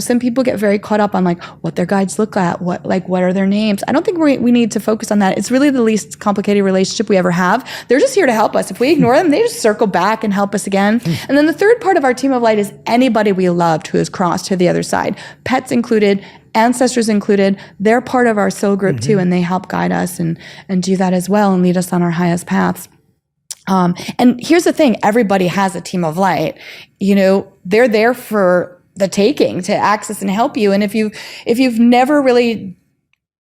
Speaker 1: Some people get very caught up on like what their guides look like, what are their names. I don't think we need to focus on that. It's really the least complicated relationship we ever have. They're just here to help us. If we ignore them, they just circle back and help us again. And then the third part of our team of light is anybody we loved who has crossed to the other side, pets included, ancestors included. They're part of our soul group too, and they help guide us and do that as well and lead us on our highest paths. And here's the thing, everybody has a team of light. They're there for the taking, to access and help you. And if you've never really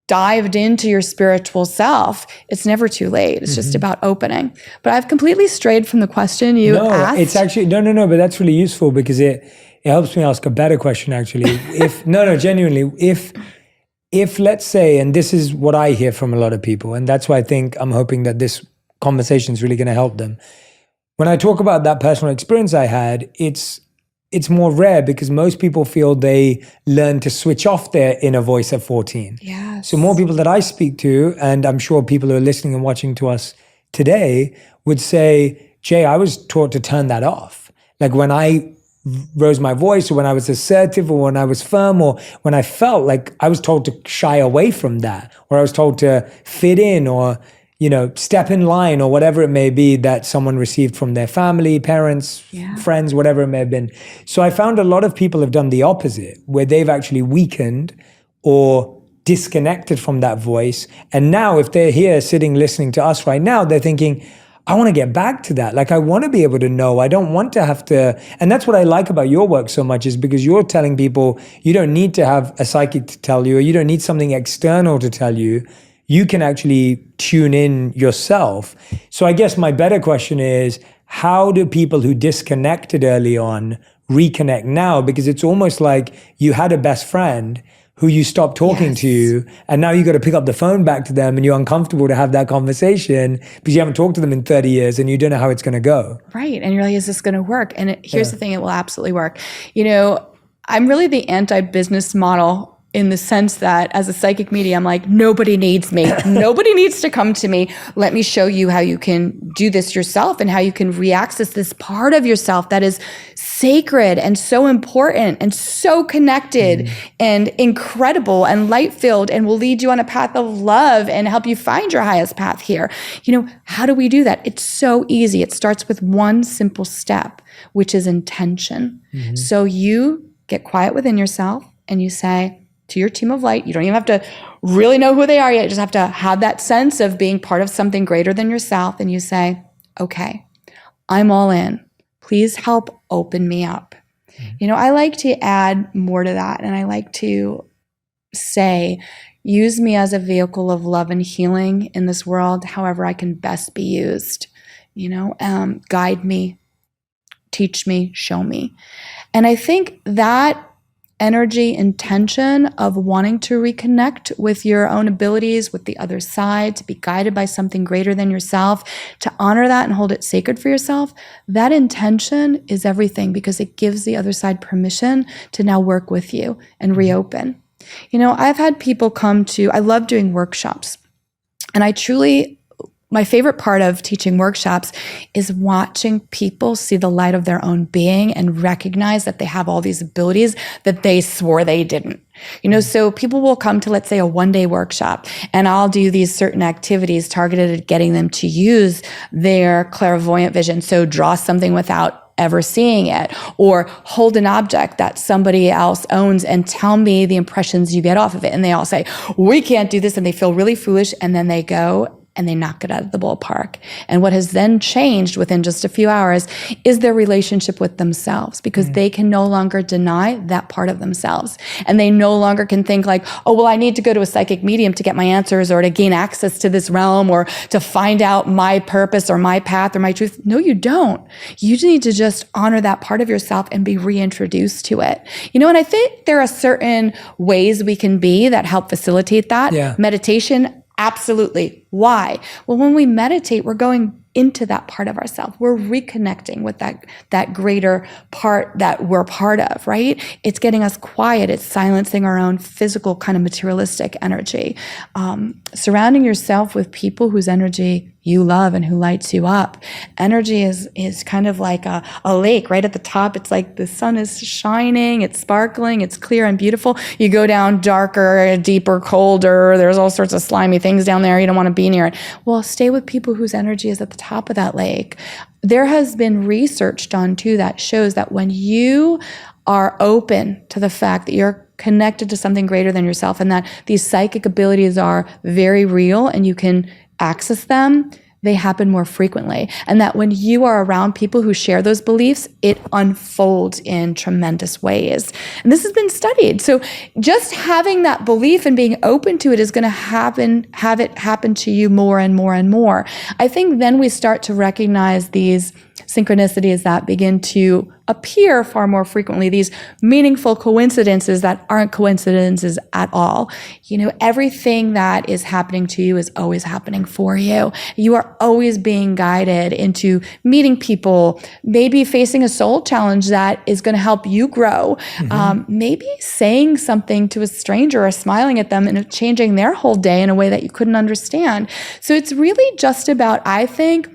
Speaker 1: dived into your spiritual self, it's never too late. It's just about opening. But I've completely strayed from the question you asked.
Speaker 2: It's actually, no, but that's really useful because it helps me ask a better question actually. Genuinely, if let's say, and this is what I hear from a lot of people, and that's why I'm hoping that this conversation is really going to help them. When I talk about that personal experience I had, it's more rare because most people feel they learn to switch off their inner voice at 14.
Speaker 1: Yes.
Speaker 2: So more people that I speak to, and I'm sure people who are listening and watching to us today would say, Jay, I was taught to turn that off. Like when I rose my voice, or when I was assertive, or when I was firm, or when I felt like I was told to shy away from that, or I was told to fit in, or step in line, or whatever it may be that someone received from their family, parents, friends, whatever it may have been. So I found a lot of people have done the opposite, where they've actually weakened or disconnected from that voice. And now if they're here sitting listening to us right now, they're thinking, I want to get back to that. Like I want to be able to know. I don't want to have to. And that's what I like about your work so much, is because you're telling people you don't need to have a psychic to tell you, or you don't need something external to tell you. You can actually tune in yourself. So I guess my better question is, how do people who disconnected early on reconnect now? Because it's almost like you had a best friend who you stopped talking to, and now you got to pick up the phone back to them, and you're uncomfortable to have that conversation because you haven't talked to them in 30 years and you don't know how it's going to go.
Speaker 1: Right. And you're like, is this going to work? And here's the thing, it will absolutely work. I'm really the anti-business model in the sense that as a psychic medium, like nobody needs me. Nobody needs to come to me. Let me show you how you can do this yourself and how you can reaccess this part of yourself that is sacred and so important and so connected and incredible and light-filled and will lead you on a path of love and help you find your highest path here. How do we do that? It's so easy. It starts with one simple step, which is intention. So you get quiet within yourself and you say, to your team of light, you don't even have to really know who they are yet. You just have to have that sense of being part of something greater than yourself. And you say, okay, I'm all in. Please help open me up. I like to add more to that. And I like to say, use me as a vehicle of love and healing in this world, however I can best be used. Guide me, teach me, show me. And I think that energy, intention of wanting to reconnect with your own abilities, with the other side, to be guided by something greater than yourself, to honor that and hold it sacred for yourself, that intention is everything, because it gives the other side permission to now work with you and reopen. I've had people I love doing workshops, and my favorite part of teaching workshops is watching people see the light of their own being and recognize that they have all these abilities that they swore they didn't. So people will come to, let's say, a one-day workshop, and I'll do these certain activities targeted at getting them to use their clairvoyant vision. So draw something without ever seeing it, or hold an object that somebody else owns and tell me the impressions you get off of it. And they all say, we can't do this. And they feel really foolish. And then they go and they knock it out of the ballpark. And what has then changed within just a few hours is their relationship with themselves, because they can no longer deny that part of themselves. And they no longer can think like, oh, well, I need to go to a psychic medium to get my answers or to gain access to this realm or to find out my purpose or my path or my truth. No, you don't. You need to just honor that part of yourself and be reintroduced to it. And I think there are certain ways we can be that help facilitate that.
Speaker 2: Yeah.
Speaker 1: Meditation, absolutely. Why? Well, when we meditate, we're going into that part of ourselves. We're reconnecting with that greater part that we're part of, right? It's getting us quiet. It's silencing our own physical kind of materialistic energy. Surrounding yourself with people whose energy you love and who lights you up. Energy is kind of like a lake right at the top. It's like the sun is shining, it's sparkling, it's clear and beautiful. You go down darker, deeper, colder. There's all sorts of slimy things down there. You don't want to be near it. Well, stay with people whose energy is at the top of that lake. There has been research done too that shows that when you are open to the fact that you're connected to something greater than yourself and that these psychic abilities are very real and you can access them, they happen more frequently. And that when you are around people who share those beliefs, it unfolds in tremendous ways. And this has been studied. So just having that belief and being open to it is going to have it happen to you more and more and more. I think then we start to recognize these synchronicities that begin to appear far more frequently, these meaningful coincidences that aren't coincidences at all. Everything that is happening to you is always happening for you. You are always being guided into meeting people, maybe facing a soul challenge that is going to help you grow. Maybe saying something to a stranger or smiling at them and changing their whole day in a way that you couldn't understand. So it's really just about, I think,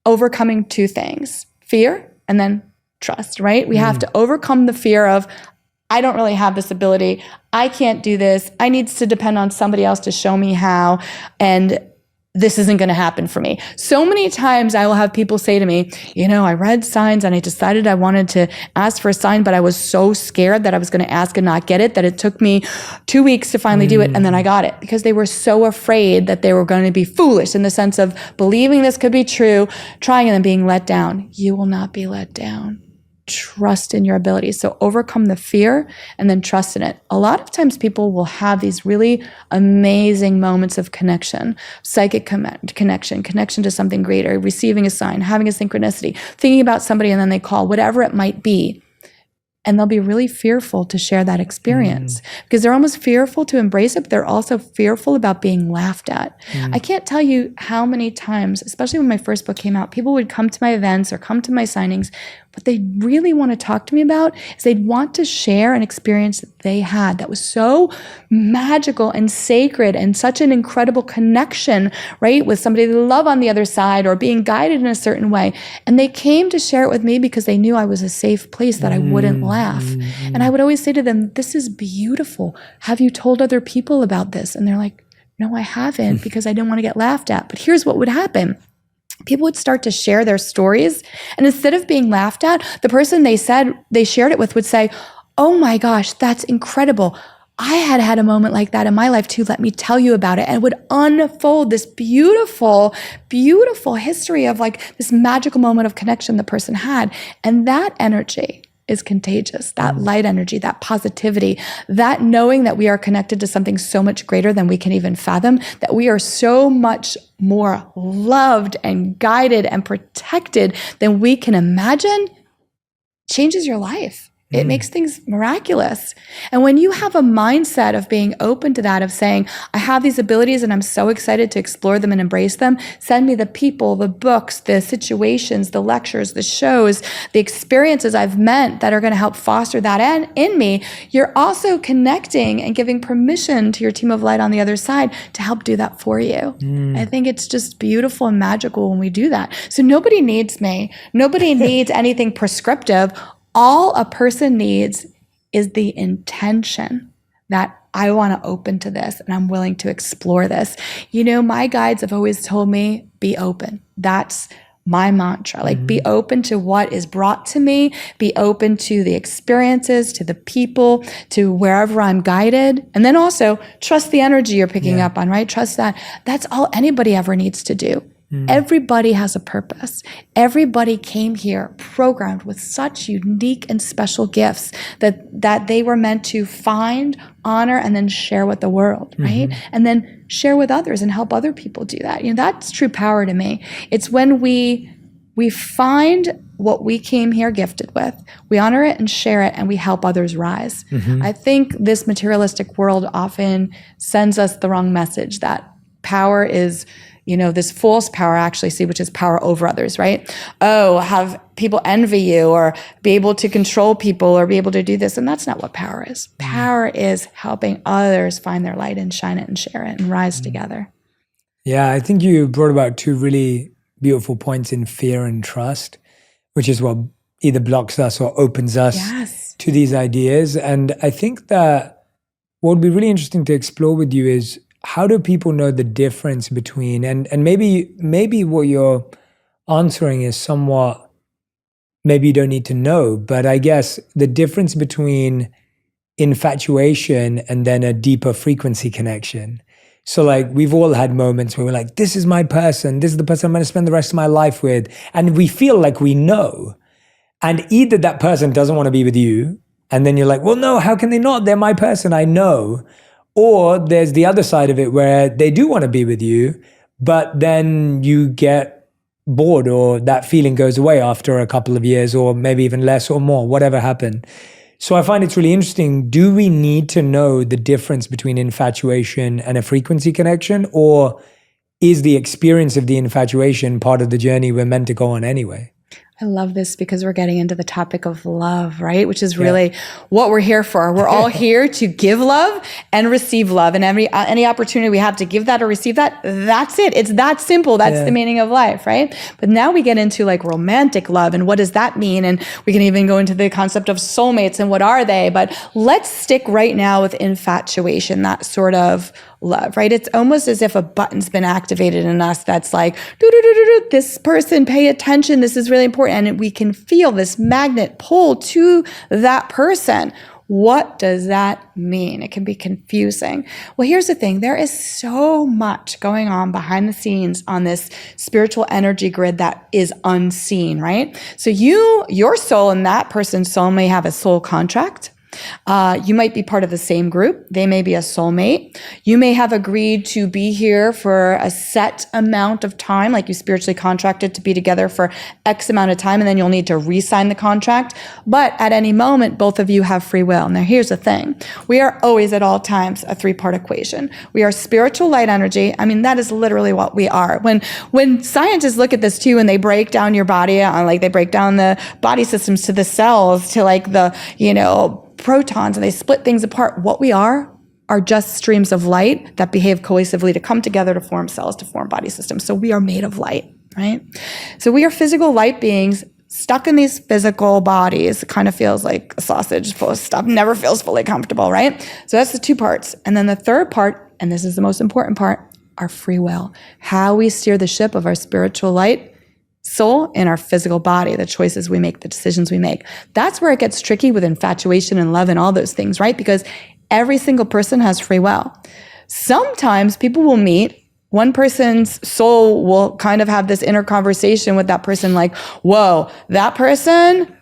Speaker 1: overcoming two things: fear and then trust, right? We have to overcome the fear of, I don't really have this ability. I can't do this. I need to depend on somebody else to show me how. And this isn't going to happen for me. So many times I will have people say to me, I read signs and I decided I wanted to ask for a sign, but I was so scared that I was going to ask and not get it that it took me 2 weeks to finally do it. And then I got it because they were so afraid that they were going to be foolish in the sense of believing this could be true, trying and then being let down. You will not be let down. Trust in your abilities. So overcome the fear and then trust in it. A lot of times people will have these really amazing moments of connection, psychic connection to something greater, receiving a sign, having a synchronicity, thinking about somebody and then they call, whatever it might be. And they'll be really fearful to share that experience because they're almost fearful to embrace it, but they're also fearful about being laughed at. I can't tell you how many times, especially when my first book came out, people would come to my events or come to my signings. What they really want to talk to me about is they'd want to share an experience that they had that was so magical and sacred and such an incredible connection, right, with somebody they love on the other side or being guided in a certain way. And they came to share it with me because they knew I was a safe place, that I wouldn't laugh. And I would always say to them, this is beautiful. Have you told other people about this? And they're like, no, I haven't, because I didn't want to get laughed at. But here's what would happen. People would start to share their stories. And instead of being laughed at, the person they said they shared it with would say, oh my gosh, that's incredible. I had a moment like that in my life too. Let me tell you about it. And it would unfold this beautiful, beautiful history of like this magical moment of connection the person had. And that energy is contagious, that light energy, that positivity, that knowing that we are connected to something so much greater than we can even fathom, that we are so much more loved and guided and protected than we can imagine, changes your life. It makes things miraculous. And when you have a mindset of being open to that, of saying, I have these abilities and I'm so excited to explore them and embrace them, send me the people, the books, the situations, the lectures, the shows, the experiences I've met that are going to help foster that in me, you're also connecting and giving permission to your team of light on the other side to help do that for you. I think it's just beautiful and magical when we do that. So nobody needs me. Nobody needs anything prescriptive. All a person needs is the intention that I want to open to this and I'm willing to explore this. My guides have always told me, be open. That's my mantra. Like, be open to what is brought to me, be open to the experiences, to the people, to wherever I'm guided. And then also trust the energy you're picking up on, right? Trust that that's all anybody ever needs to do. Everybody has a purpose. Everybody came here programmed with such unique and special gifts that they were meant to find, honor, and then share with the world, right? And then share with others and help other people do that. That's true power to me. It's when we find what we came here gifted with, we honor it and share it, and we help others rise. I think this materialistic world often sends us the wrong message that power is, this false power actually, which is power over others, right? Oh, have people envy you or be able to control people or be able to do this. And that's not what power is. Power is helping others find their light and shine it and share it and rise together.
Speaker 2: Yeah, I think you brought about two really beautiful points in fear and trust, which is what either blocks us or opens us to these ideas. And I think that what would be really interesting to explore with you is, how do people know the difference between, and maybe what you're answering is somewhat, maybe you don't need to know, but I guess the difference between infatuation and then a deeper frequency connection. So like, we've all had moments where we're like, this is my person, this is the person I'm going to spend the rest of my life with. And we feel like we know. And either that person doesn't want to be with you, and then you're like, well, no, how can they not? They're my person, I know. Or there's the other side of it where they do want to be with you, but then you get bored or that feeling goes away after a couple of years or maybe even less or more, whatever happened. So I find it's really interesting. Do we need to know the difference between infatuation and a frequency connection? Or is the experience of the infatuation part of the journey we're meant to go on anyway?
Speaker 1: I love this because we're getting into the topic of love, right? Which is really what we're here for. We're all here to give love and receive love. And any opportunity we have to give that or receive that, that's it. It's that simple. That's the meaning of life, right? But now we get into like romantic love and what does that mean? And we can even go into the concept of soulmates and what are they? But let's stick right now with infatuation, that sort of love, right? It's almost as if a button's been activated in us that's like, this person, pay attention, this is really important. And we can feel this magnet pull to that person. What does that mean? It can be confusing. Well, here's the thing. There is so much going on behind the scenes on this spiritual energy grid that is unseen, right? So your soul and that person's soul may have a soul contract. You might be part of the same group. They may be a soulmate. You may have agreed to be here for a set amount of time, like you spiritually contracted to be together for X amount of time, and then you'll need to re-sign the contract. But at any moment, both of you have free will. Now, here's the thing. We are always at all times a three-part equation. We are spiritual light energy. I mean, that is literally what we are. When scientists look at this too, and they break down your body, like they break down the body systems to the cells, to like the, protons, and they split things apart. What we are just streams of light that behave cohesively to come together to form cells, to form body systems. So we are made of light, right? So we are physical light beings stuck in these physical bodies. It kind of feels like a sausage full of stuff, never feels fully comfortable, right? So that's the two parts. And then the third part, and this is the most important part, our free will. How we steer the ship of our spiritual light soul in our physical body, the choices we make, the decisions we make. That's where it gets tricky with infatuation and love and all those things, right? Because every single person has free will. Sometimes people will meet, one person's soul will kind of have this inner conversation with that person like, whoa, that person,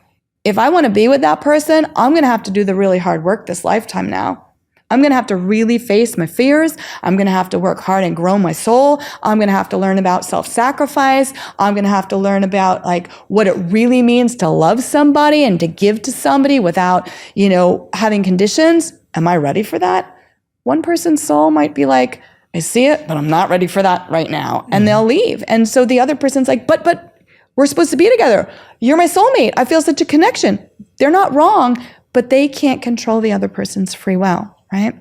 Speaker 1: if I want to be with that person, I'm going to have to do the really hard work this lifetime now. I'm going to have to really face my fears. I'm going to have to work hard and grow my soul. I'm going to have to learn about self-sacrifice. I'm going to have to learn about like what it really means to love somebody and to give to somebody without, having conditions. Am I ready for that? One person's soul might be like, I see it, but I'm not ready for that right now. And they'll leave. And so the other person's like, but we're supposed to be together. You're my soulmate. I feel such a connection. They're not wrong, but they can't control the other person's free will. Right?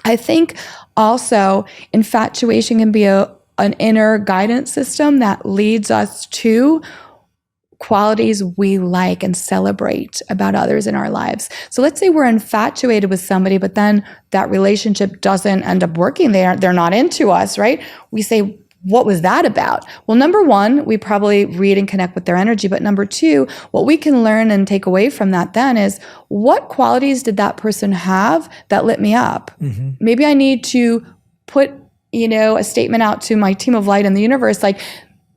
Speaker 1: I think also infatuation can be an inner guidance system that leads us to qualities we like and celebrate about others in our lives. So let's say we're infatuated with somebody, but then that relationship doesn't end up working. They're not into us, right? We say, what was that about? Well, number one, we probably read and connect with their energy. But number two, what we can learn and take away from that then is, what qualities did that person have that lit me up? Maybe I need to put, a statement out to my team of light in the universe, like,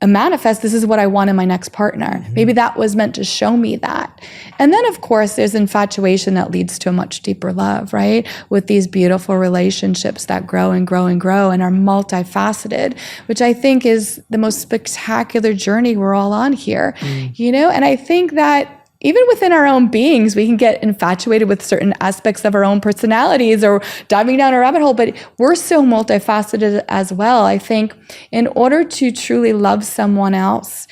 Speaker 1: a manifest, this is what I want in my next partner. Maybe that was meant to show me that. And then, of course, there's infatuation that leads to a much deeper love, right? With these beautiful relationships that grow and grow and grow and are multifaceted, which I think is the most spectacular journey we're all on here, And I think that even within our own beings, we can get infatuated with certain aspects of our own personalities or diving down a rabbit hole, but we're so multifaceted as well. I think in order to truly love someone else,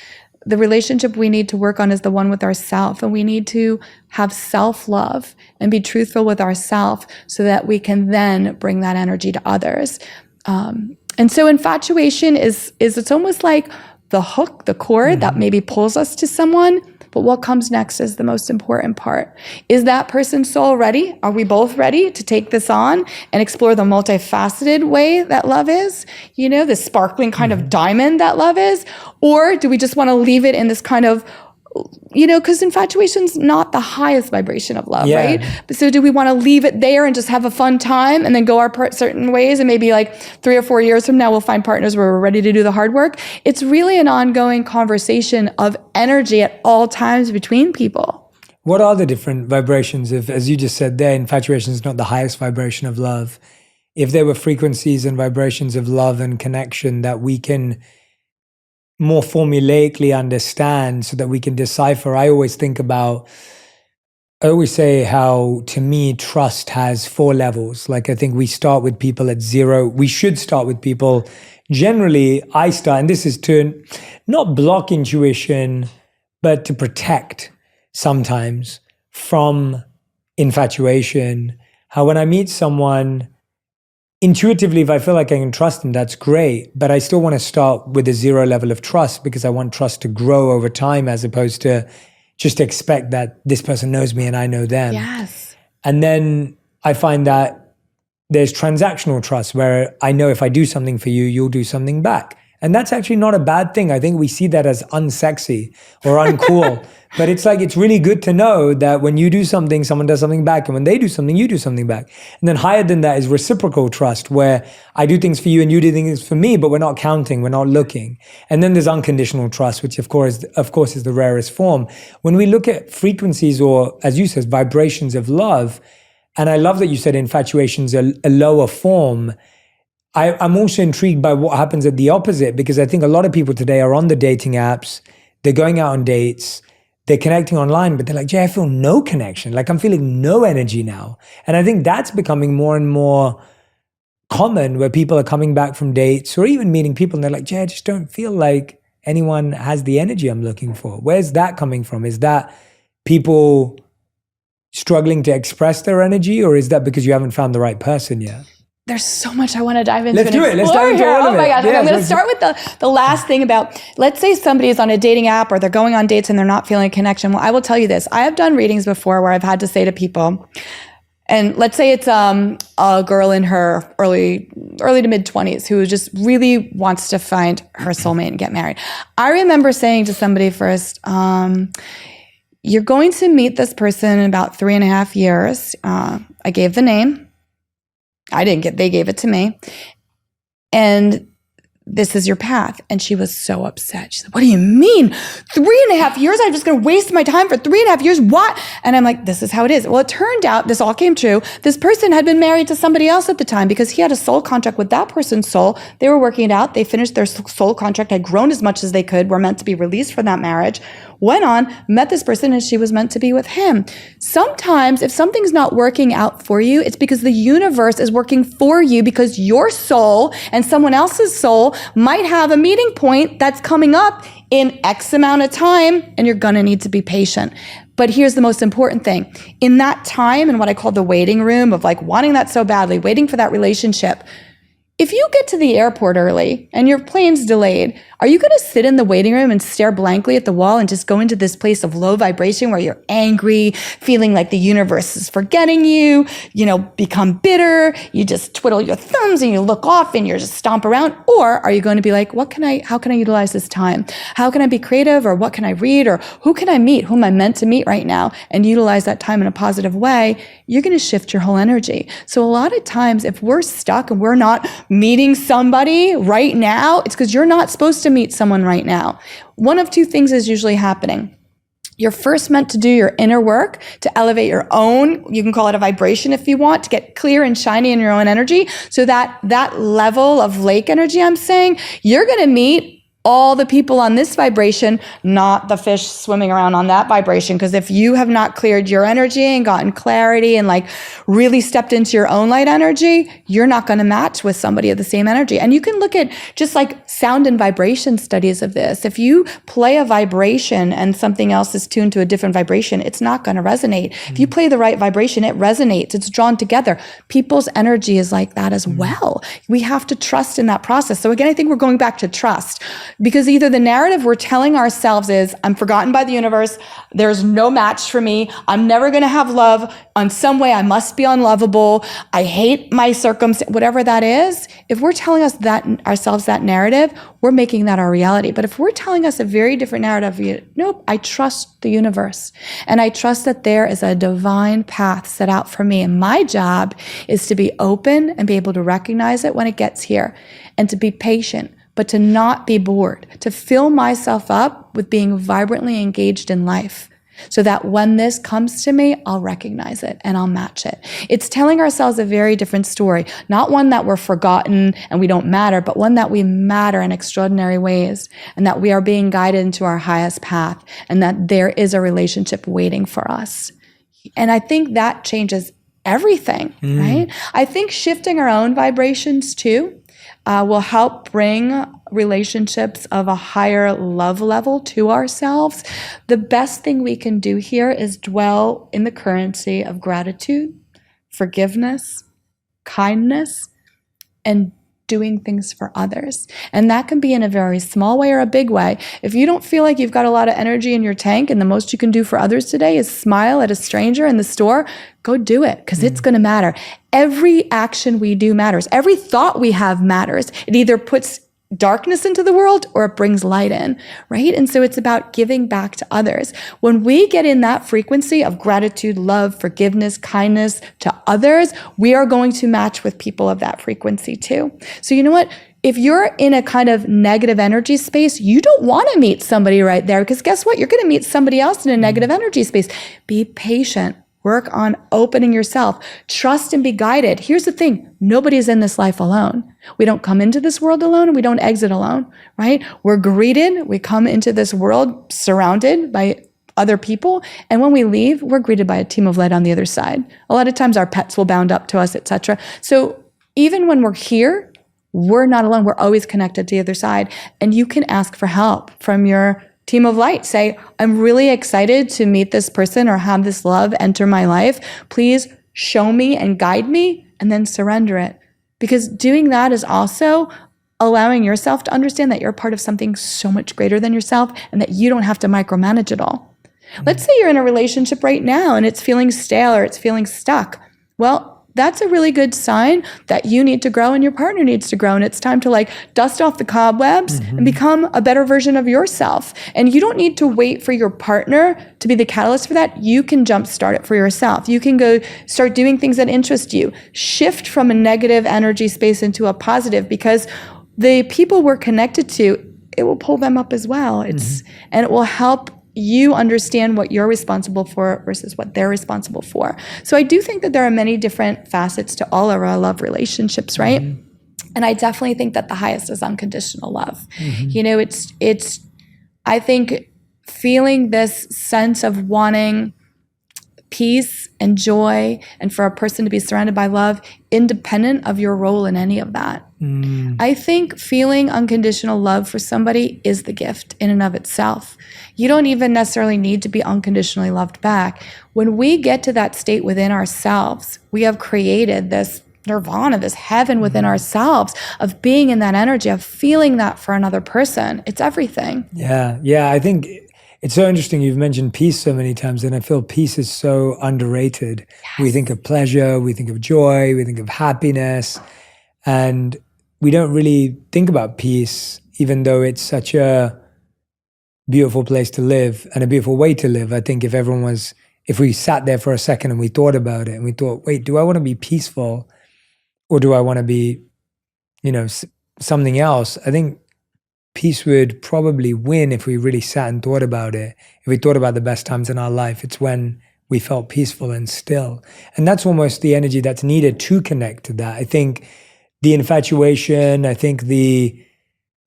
Speaker 1: the relationship we need to work on is the one with ourselves, and we need to have self-love and be truthful with ourselves so that we can then bring that energy to others. And so infatuation is it's almost like the hook, the cord that maybe pulls us to someone. But what comes next is the most important part. Is that person's soul ready? Are we both ready to take this on and explore the multifaceted way that love is? The sparkling kind of diamond that love is? Or do we just want to leave it in this kind of, because infatuation's not the highest vibration of love, right? So do we want to leave it there and just have a fun time and then go our certain ways, and maybe like 3 or 4 years from now we'll find partners where we're ready to do the hard work? It's really an ongoing conversation of energy at all times between people.
Speaker 2: What are the different vibrations? If, as you just said there, infatuation is not the highest vibration of love. If there were frequencies and vibrations of love and connection that we can more formulaically understand so that we can decipher. I always say how, to me, trust has 4 levels. Like, I think we start with people at 0. We should start with people. Generally, I start, and this is to not block intuition, but to protect sometimes from infatuation. How when I meet someone, intuitively, if I feel like I can trust them, that's great. But I still want to start with a 0 level of trust, because I want trust to grow over time, as opposed to just expect that this person knows me and I know them.
Speaker 1: Yes.
Speaker 2: And then I find that there's transactional trust, where I know if I do something for you, you'll do something back. And that's actually not a bad thing. I think we see that as unsexy or uncool. But it's like, it's really good to know that when you do something, someone does something back. And when they do something, you do something back. And then higher than that is reciprocal trust, where I do things for you and you do things for me, but we're not counting, we're not looking. And then there's unconditional trust, which of course is the rarest form. When we look at frequencies, or as you said, vibrations of love, and I love that you said infatuation's a lower form. I'm also intrigued by what happens at the opposite, because I think a lot of people today are on the dating apps, they're going out on dates, they're connecting online, but they're like, Jay, I feel no connection. Like, I'm feeling no energy now. And I think that's becoming more and more common, where people are coming back from dates or even meeting people and they're like, Jay, I just don't feel like anyone has the energy I'm looking for. Where's that coming from? Is that people struggling to express their energy, or is that because you haven't found the right person yet?
Speaker 1: There's so much I want to dive into.
Speaker 2: Let's do it. Let's dive into all of it.
Speaker 1: Oh my gosh.
Speaker 2: Yeah,
Speaker 1: Okay, I'm going to start with the last thing about, let's say somebody is on a dating app or they're going on dates and they're not feeling a connection. Well, I will tell you this. I have done readings before where I've had to say to people, and let's say it's a girl in her early to mid 20s who just really wants to find her soulmate and get married. I remember saying to somebody first, you're going to meet this person in about 3.5 years. I gave the name. They gave it to me. And this is your path. And she was so upset. She said, what do you mean? 3.5 years? I'm just going to waste my time for 3.5 years? What? And I'm like, this is how it is. Well, it turned out, this all came true. This person had been married to somebody else at the time, because he had a soul contract with that person's soul. They were working it out. They finished their soul contract, had grown as much as they could, were meant to be released from that marriage, went on, met this person, and she was meant to be with him. Sometimes if something's not working out for you, it's because the universe is working for you, because your soul and someone else's soul might have a meeting point that's coming up in X amount of time, and you're gonna need to be patient. But here's the most important thing. In that time, in what I call the waiting room of like wanting that so badly, waiting for that relationship, If you get to the airport early and your plane's delayed, are you going to sit in the waiting room and stare blankly at the wall and just go into this place of low vibration where you're angry, feeling like the universe is forgetting you, become bitter, you just twiddle your thumbs and you look off and you're just stomp around? Or are you going to be like, how can I utilize this time? How can I be creative, or what can I read, or who can I meet? Who am I meant to meet right now? And utilize that time in a positive way. You're going to shift your whole energy. So a lot of times if we're stuck and we're not meeting somebody right now, it's because you're not supposed to meet someone right now. One of two things is usually happening. You're first meant to do your inner work to elevate your own, you can call it a vibration if you want, to get clear and shiny in your own energy. So that level of lake energy I'm saying, you're going to meet all the people on this vibration, not the fish swimming around on that vibration. Because if you have not cleared your energy and gotten clarity and really stepped into your own light energy, you're not going to match with somebody of the same energy. And you can look at just sound and vibration studies of this. If you play a vibration and something else is tuned to a different vibration, it's not going to resonate. If you play the right vibration, it resonates. It's drawn together. People's energy is like that as well. We have to trust in that process. So again, I think we're going back to trust. Because either the narrative we're telling ourselves is, I'm forgotten by the universe, there's no match for me, I'm never going to have love, on some way I must be unlovable, I hate my circumstance, whatever that is. If we're telling ourselves that narrative, we're making that our reality. But if we're telling us a very different narrative, nope, I trust the universe. And I trust that there is a divine path set out for me. And my job is to be open and be able to recognize it when it gets here, and to be patient, but to not be bored, to fill myself up with being vibrantly engaged in life, so that when this comes to me, I'll recognize it and I'll match it. It's telling ourselves a very different story, not one that we're forgotten and we don't matter, but one that we matter in extraordinary ways, and that we are being guided into our highest path, and that there is a relationship waiting for us. And I think that changes everything, right? I think shifting our own vibrations too, will help bring relationships of a higher love level to ourselves. The best thing we can do here is dwell in the currency of gratitude, forgiveness, kindness, and doing things for others. And that can be in a very small way or a big way. If you don't feel like you've got a lot of energy in your tank and the most you can do for others today is smile at a stranger in the store, go do it, because it's going to matter. Every action we do matters. Every thought we have matters. It either puts darkness into the world or it brings light in, right? And so it's about giving back to others. When we get in that frequency of gratitude, love, forgiveness, kindness to others, we are going to match with people of that frequency too. So you know what? If you're in a kind of negative energy space, you don't want to meet somebody right there, because guess what? You're going to meet somebody else in a negative energy space. Be patient. Work on opening yourself. Trust and be guided. Here's the thing. Nobody's in this life alone. We don't come into this world alone, and we don't exit alone, right? We're greeted. We come into this world surrounded by other people. And when we leave, we're greeted by a team of light on the other side. A lot of times our pets will bound up to us, etc. So even when we're here, we're not alone. We're always connected to the other side. And you can ask for help from your team of light. Say, I'm really excited to meet this person or have this love enter my life. Please show me and guide me, and then surrender it. Because doing that is also allowing yourself to understand that you're part of something so much greater than yourself, and that you don't have to micromanage it all. Let's say you're in a relationship right now and it's feeling stale or it's feeling stuck. Well, that's a really good sign that you need to grow and your partner needs to grow. And it's time to dust off the cobwebs and become a better version of yourself. And you don't need to wait for your partner to be the catalyst for that. You can jumpstart it for yourself. You can go start doing things that interest you. Shift from a negative energy space into a positive, because the people we're connected to, it will pull them up as well. And it will help you understand what you're responsible for versus what they're responsible for. So I do think that there are many different facets to all of our love relationships, right? And I definitely think that the highest is unconditional love. You know, it's I think feeling this sense of wanting peace and joy, and for a person to be surrounded by love, independent of your role in any of that. I think feeling unconditional love for somebody is the gift in and of itself. You don't even necessarily need to be unconditionally loved back. When we get to that state within ourselves, we have created this nirvana, this heaven within ourselves of being in that energy, of feeling that for another person. It's everything.
Speaker 2: Yeah. Yeah. I think it's so interesting. You've mentioned peace so many times, and I feel peace is so underrated.
Speaker 1: Yes.
Speaker 2: We think of pleasure, we think of joy, we think of happiness, and we don't really think about peace, even though it's such a beautiful place to live and a beautiful way to live. I think if we sat there for a second and we thought about it and we thought, wait, do I want to be peaceful or do I want to be, something else? I think peace would probably win if we really sat and thought about it. If we thought about the best times in our life, it's when we felt peaceful and still. And that's almost the energy that's needed to connect to that. I think the infatuation, I think the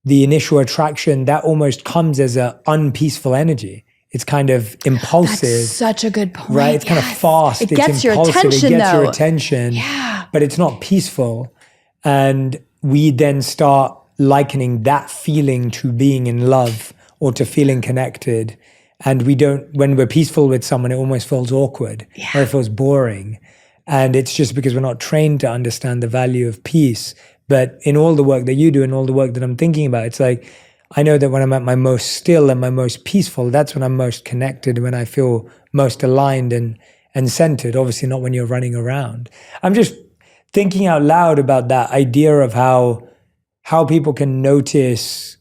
Speaker 2: initial attraction, that almost comes as an unpeaceful energy. It's kind of impulsive.
Speaker 1: That's such a good point.
Speaker 2: Right? It's kind of fast.
Speaker 1: It gets your
Speaker 2: impulsive.
Speaker 1: attention,
Speaker 2: It gets
Speaker 1: though.
Speaker 2: your attention.
Speaker 1: Yeah.
Speaker 2: But it's not peaceful. And we then start likening that feeling to being in love or to feeling connected. And when we're peaceful with someone, it almost feels awkward or it feels boring. And it's just because we're not trained to understand the value of peace. But in all the work that you do and all the work that I'm thinking about, it's like, I know that when I'm at my most still and my most peaceful, that's when I'm most connected, when I feel most aligned and centered. Obviously not when you're running around. I'm just thinking out loud about that idea of how people can notice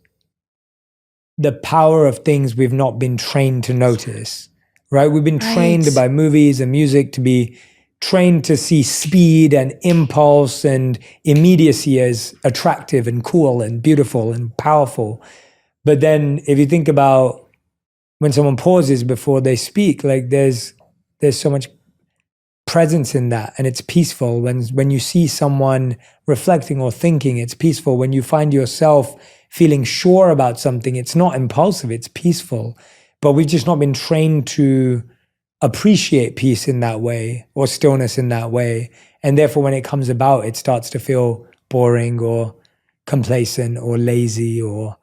Speaker 2: the power of things we've not been trained to notice, right? We've been trained by movies and music to be trained to see speed and impulse and immediacy as attractive and cool and beautiful and powerful. But then if you think about when someone pauses before they speak, like there's so much presence in that, and it's peaceful. When you see someone reflecting or thinking, it's peaceful. When you find yourself feeling sure about something, it's not impulsive, it's peaceful. But we've just not been trained to appreciate peace in that way or stillness in that way. And therefore, when it comes about, it starts to feel boring or complacent or lazy or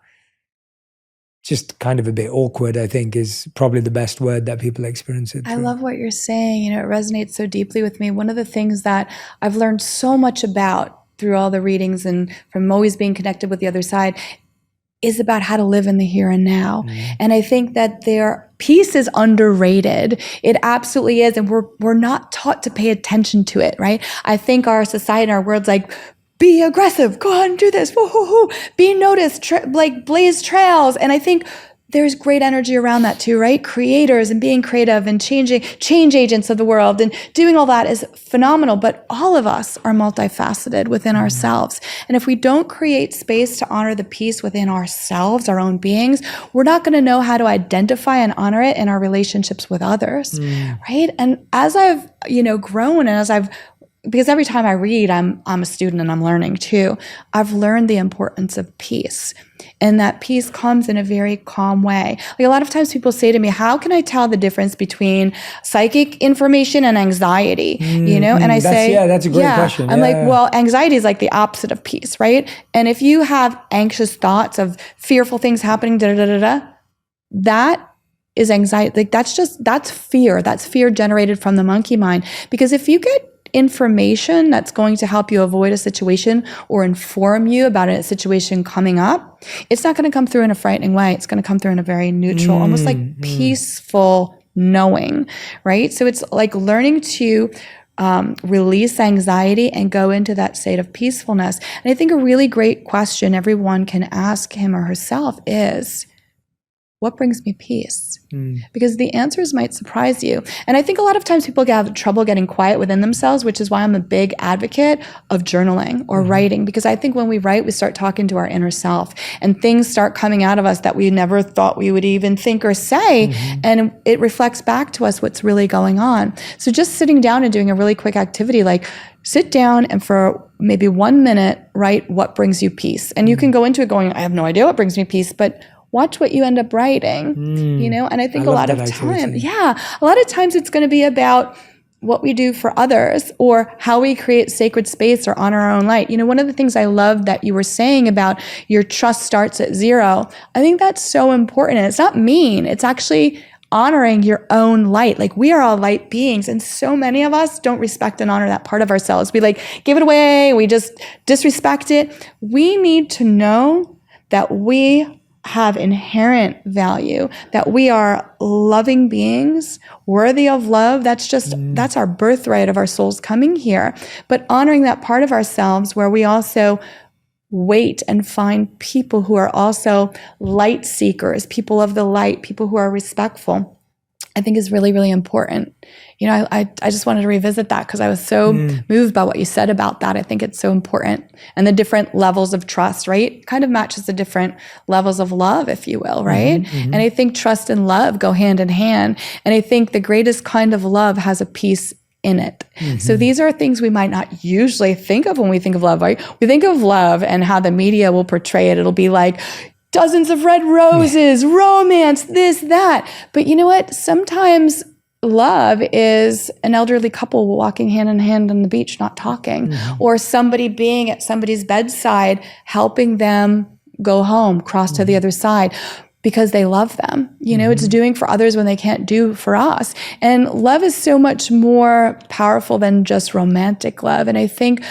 Speaker 2: just kind of a bit awkward, I think, is probably the best word that people experience it through.
Speaker 1: I love what you're saying. It resonates so deeply with me. One of the things that I've learned so much about through all the readings and from always being connected with the other side is about how to live in the here and now. And I think that peace is underrated. It absolutely is. And we're not taught to pay attention to it, right? I think our society and our world's like, be aggressive, go out and do this, woo-hoo-hoo. Be noticed, blaze trails. And I think there's great energy around that too, right? Creators and being creative and change agents of the world and doing all that is phenomenal. But all of us are multifaceted within ourselves. And if we don't create space to honor the peace within ourselves, our own beings, we're not going to know how to identify and honor it in our relationships with others, right? And as I've, grown and because every time I read, I'm a student and I'm learning too. I've learned the importance of peace, and that peace comes in a very calm way. Like a lot of times people say to me, how can I tell the difference between psychic information and anxiety? And I say,
Speaker 2: that's a great question.
Speaker 1: I'm well, anxiety is like the opposite of peace, right? And if you have anxious thoughts of fearful things happening, that is anxiety. Like that's fear. That's fear generated from the monkey mind. Because if you get information that's going to help you avoid a situation or inform you about a situation coming up, it's not going to come through in a frightening way. It's going to come through in a very neutral, almost like peaceful knowing, right? So it's like learning to release anxiety and go into that state of peacefulness. And I think a really great question everyone can ask him or herself is, what brings me peace? Because the answers might surprise you. And I think a lot of times people have trouble getting quiet within themselves, which is why I'm a big advocate of journaling or writing. Because I think when we write, we start talking to our inner self and things start coming out of us that we never thought we would even think or say. And it reflects back to us what's really going on. So just sitting down and doing a really quick activity, like sit down and for maybe 1 minute, write what brings you peace. And you can go into it going, I have no idea what brings me peace, but watch what you end up writing, and I think a lot of times it's going to be about what we do for others or how we create sacred space or honor our own light. One of the things I love that you were saying about your trust starts at 0, I think that's so important. And it's not mean. It's actually honoring your own light. Like, we are all light beings, and so many of us don't respect and honor that part of ourselves. We like give it away, we just disrespect it. We need to know that we have inherent value, that we are loving beings, worthy of love. That's our birthright of our souls coming here. But honoring that part of ourselves where we also wait and find people who are also light seekers, people of the light, people who are respectful, I think is really, really important. You know, I just wanted to revisit that because I was so moved by what you said about that. I think it's so important. And the different levels of trust, right? Kind of matches the different levels of love, if you will, right? And I think trust and love go hand in hand. And I think the greatest kind of love has a peace in it. So these are things we might not usually think of when we think of love, right? We think of love and how the media will portray it. It'll be like dozens of red roses, romance, this, that. But you know what? Sometimes love is an elderly couple walking hand in hand on the beach, not talking, or somebody being at somebody's bedside, helping them go home, cross to the other side, because they love them. You know, it's doing for others when they can't do for us. And love is so much more powerful than just romantic love. And I think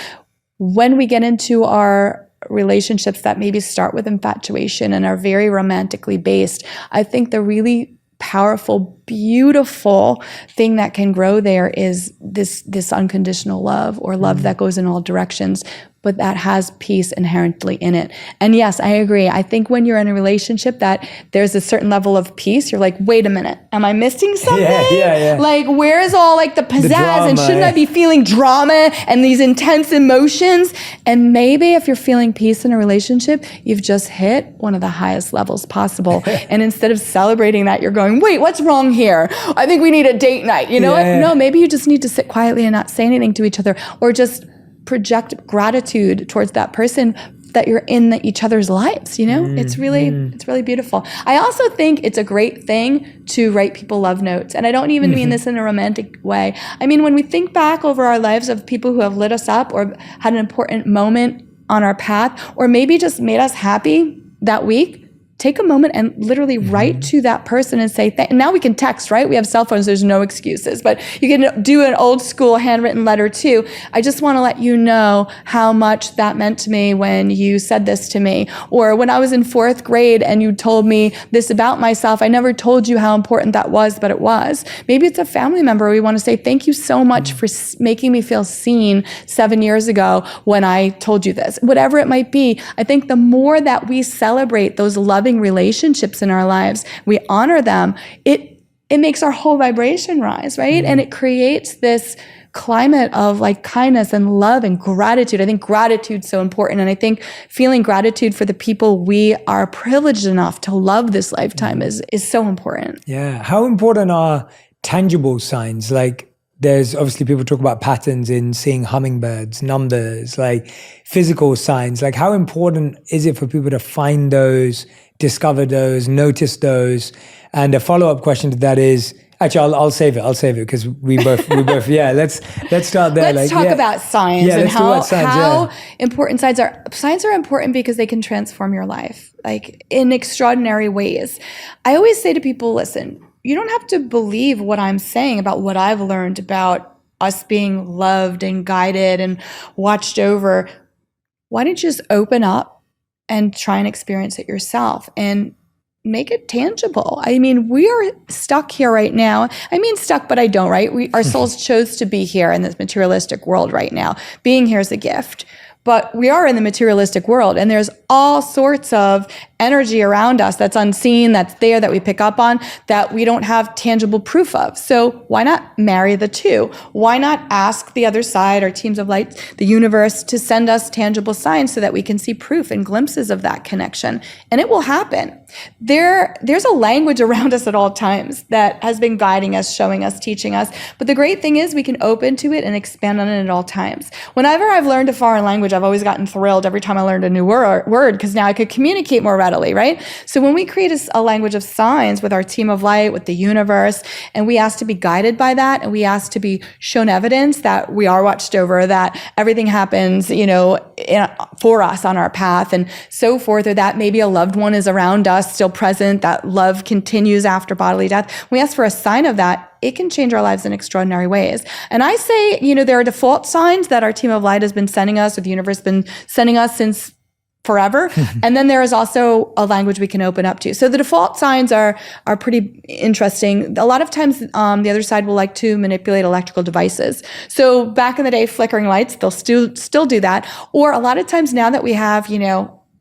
Speaker 1: when we get into our relationships that maybe start with infatuation and are very romantically based, I think the really powerful, beautiful thing that can grow there is this unconditional love, or love that goes in all directions, but that has peace inherently in it. And yes, I agree. I think when you're in a relationship that there's a certain level of peace, you're like, wait a minute, am I missing something?
Speaker 2: Yeah.
Speaker 1: Like, where's all like the pizzazz,
Speaker 2: drama,
Speaker 1: and shouldn't I be feeling drama and these intense emotions? And maybe if you're feeling peace in a relationship, you've just hit one of the highest levels possible. And instead of celebrating that, you're going, wait, what's wrong here? I think we need a date night. You know what? No, maybe you just need to sit quietly and not say anything to each other, or just project gratitude towards that person that you're in each other's lives. You know, it's really beautiful. I also think it's a great thing to write people love notes. And I don't even mean this in a romantic way. I mean, when we think back over our lives of people who have lit us up or had an important moment on our path, or maybe just made us happy that week, take a moment and literally write to that person and say, and now we can text, right? We have cell phones, there's no excuses, but you can do an old school handwritten letter too. I just want to let you know how much that meant to me when you said this to me. Or when I was in 4th grade and you told me this about myself, I never told you how important that was, but it was. Maybe it's a family member. We want to say, thank you so much for making me feel seen 7 years ago when I told you this. Whatever it might be, I think the more that we celebrate those loving relationships in our lives, we honor them, it makes our whole vibration rise, right? And it creates this climate of like kindness and love and gratitude. I think gratitude's so important. And I think feeling gratitude for the people we are privileged enough to love this lifetime is so important.
Speaker 2: Yeah. How important are tangible signs? Like, there's obviously people talk about patterns in seeing hummingbirds, numbers, like physical signs. Like, how important is it for people to find those, discover those, notice those? And a follow-up question to that is, actually, I'll save it because we both, yeah, let's start there.
Speaker 1: Let's talk about signs and how important signs are. Signs are important because they can transform your life, like in extraordinary ways. I always say to people, listen, you don't have to believe what I'm saying about what I've learned about us being loved and guided and watched over. Why don't you just open up and try and experience it yourself and make it tangible? I mean, we are stuck here right now. I mean, stuck, but I don't, right? Our souls chose to be here in this materialistic world right now. Being here is a gift. But we are in the materialistic world, and there's all sorts of energy around us that's unseen, that's there, that we pick up on, that we don't have tangible proof of. So why not marry the two? Why not ask the other side, or teams of light, the universe, to send us tangible signs so that we can see proof and glimpses of that connection? And it will happen. There's a language around us at all times that has been guiding us, showing us, teaching us. But the great thing is we can open to it and expand on it at all times. Whenever I've learned a foreign language, I've always gotten thrilled every time I learned a new word, because now I could communicate more readily, right? So when we create a language of signs with our team of light, with the universe, and we ask to be guided by that, and we ask to be shown evidence that we are watched over, that everything happens, for us on our path and so forth, or that maybe a loved one is around us us, still present, that love continues after bodily death. We ask for a sign of that. It can change our lives in extraordinary ways. And I say, there are default signs that our team of light has been sending us, or the universe has been sending us since forever. And then there is also a language we can open up to. So the default signs are pretty interesting. A lot of times the other side will like to manipulate electrical devices. So back in the day, flickering lights, they'll still do that. Or a lot of times now that we have,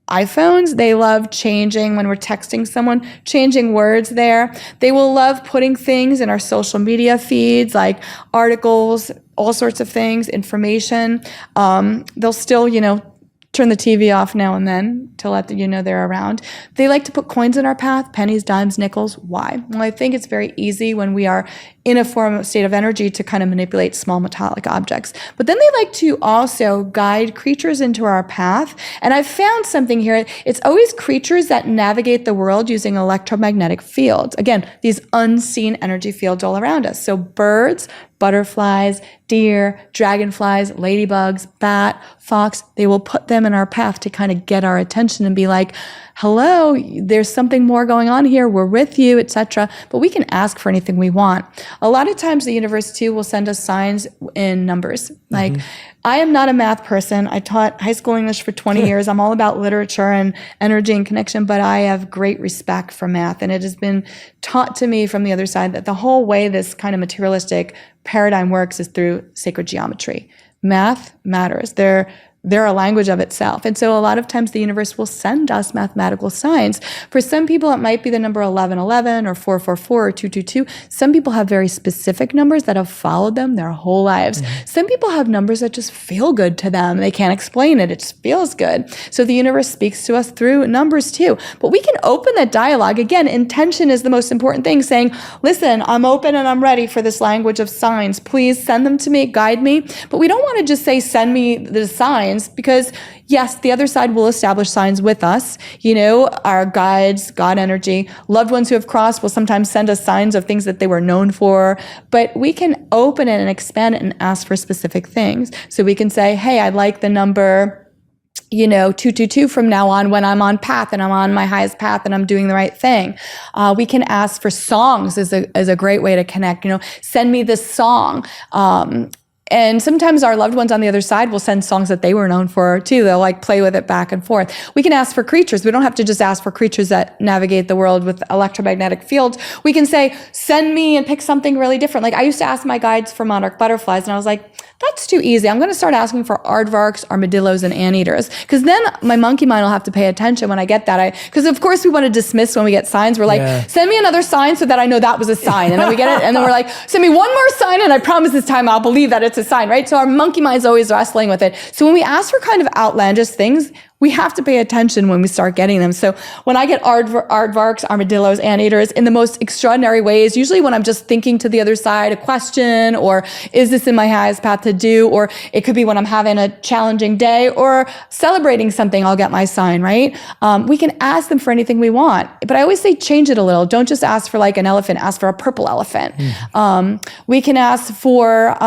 Speaker 1: iPhones, they love changing when we're texting someone, changing words there. They will love putting things in our social media feeds, like articles, all sorts of things, information. They'll still, turn the TV off now and then to let you know they're around. They like to put coins in our path, pennies, dimes, nickels. Why? Well, I think it's very easy when we are in a form of state of energy to kind of manipulate small metallic objects. But then they like to also guide creatures into our path. And I've found something here. It's always creatures that navigate the world using electromagnetic fields. Again, these unseen energy fields all around us. So birds, butterflies, deer, dragonflies, ladybugs, bat, fox, they will put them in our path to kind of get our attention and be like, hello, there's something more going on here, we're with you, etc. But we can ask for anything we want. A lot of times the universe too will send us signs in numbers. Like, I am not a math person. I taught high school English for 20 years. I'm all about literature and energy and connection, but I have great respect for math. And it has been taught to me from the other side that the whole way this kind of materialistic paradigm works is through sacred geometry. Math matters. They're a language of itself. And so a lot of times the universe will send us mathematical signs. For some people, it might be the number 1111 or 444 or 222. Some people have very specific numbers that have followed them their whole lives. Some people have numbers that just feel good to them. They can't explain it. It just feels good. So the universe speaks to us through numbers too. But we can open that dialogue. Again, intention is the most important thing, saying, listen, I'm open and I'm ready for this language of signs. Please send them to me, guide me. But we don't want to just say, send me the signs. Because yes, the other side will establish signs with us, our guides, God energy. Loved ones who have crossed will sometimes send us signs of things that they were known for, but we can open it and expand it and ask for specific things. So we can say, hey, I'd like the number 222 from now on when I'm on path and I'm on my highest path and I'm doing the right thing. We can ask for songs as a great way to connect, send me this song. And sometimes our loved ones on the other side will send songs that they were known for too. They'll like play with it back and forth. We can ask for creatures. We don't have to just ask for creatures that navigate the world with electromagnetic fields. We can say, send me and pick something really different. Like I used to ask my guides for monarch butterflies and I was like, that's too easy. I'm going to start asking for aardvarks, armadillos, and anteaters. Because then my monkey mind will have to pay attention when I get that. Because of course we want to dismiss when we get signs. We're like, send me another sign so that I know that was a sign. And then we get it. And then we're like, send me one more sign and I promise this time I'll believe that it's a sign, right? So our monkey mind's always wrestling with it. So when we ask for kind of outlandish things, we have to pay attention when we start getting them. So when I get aardvarks, armadillos, anteaters in the most extraordinary ways, usually when I'm just thinking to the other side a question, or is this in my highest path to do, or it could be when I'm having a challenging day or celebrating something, I'll get my sign, right? We can ask them for anything we want. But I always say change it a little. Don't just ask for like an elephant, ask for a purple elephant. We can ask for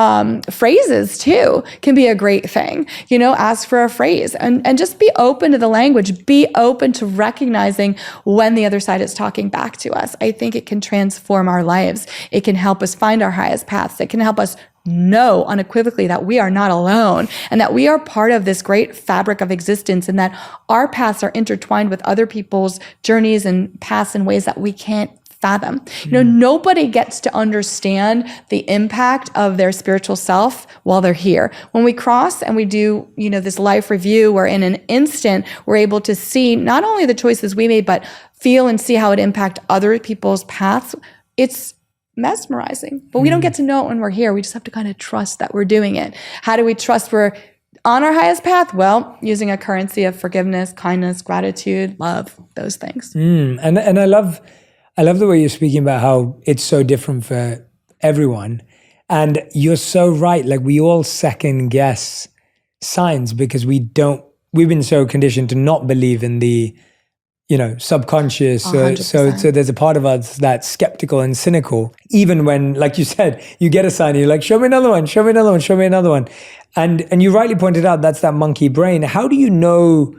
Speaker 1: phrases too, can be a great thing. Ask for a phrase and just be open to the language, be open to recognizing when the other side is talking back to us. I think it can transform our lives. It can help us find our highest paths. It can help us know unequivocally that we are not alone and that we are part of this great fabric of existence and that our paths are intertwined with other people's journeys and paths in ways that we can't fathom. Nobody gets to understand the impact of their spiritual self while they're here. When we cross and we do, this life review, where in an instant, we're able to see not only the choices we made, but feel and see how it impacts other people's paths. It's mesmerizing, but we don't get to know it when we're here. We just have to kind of trust that we're doing it. How do we trust we're on our highest path? Well, using a currency of forgiveness, kindness, gratitude, love, those things.
Speaker 2: And I love the way you're speaking about how it's so different for everyone. And you're so right. Like we all second guess signs because we've been so conditioned to not believe in the, subconscious. So there's a part of us that's skeptical and cynical, even when, like you said, you get a sign and you're like, show me another one, show me another one, show me another one. And you rightly pointed out, that's that monkey brain. How do you know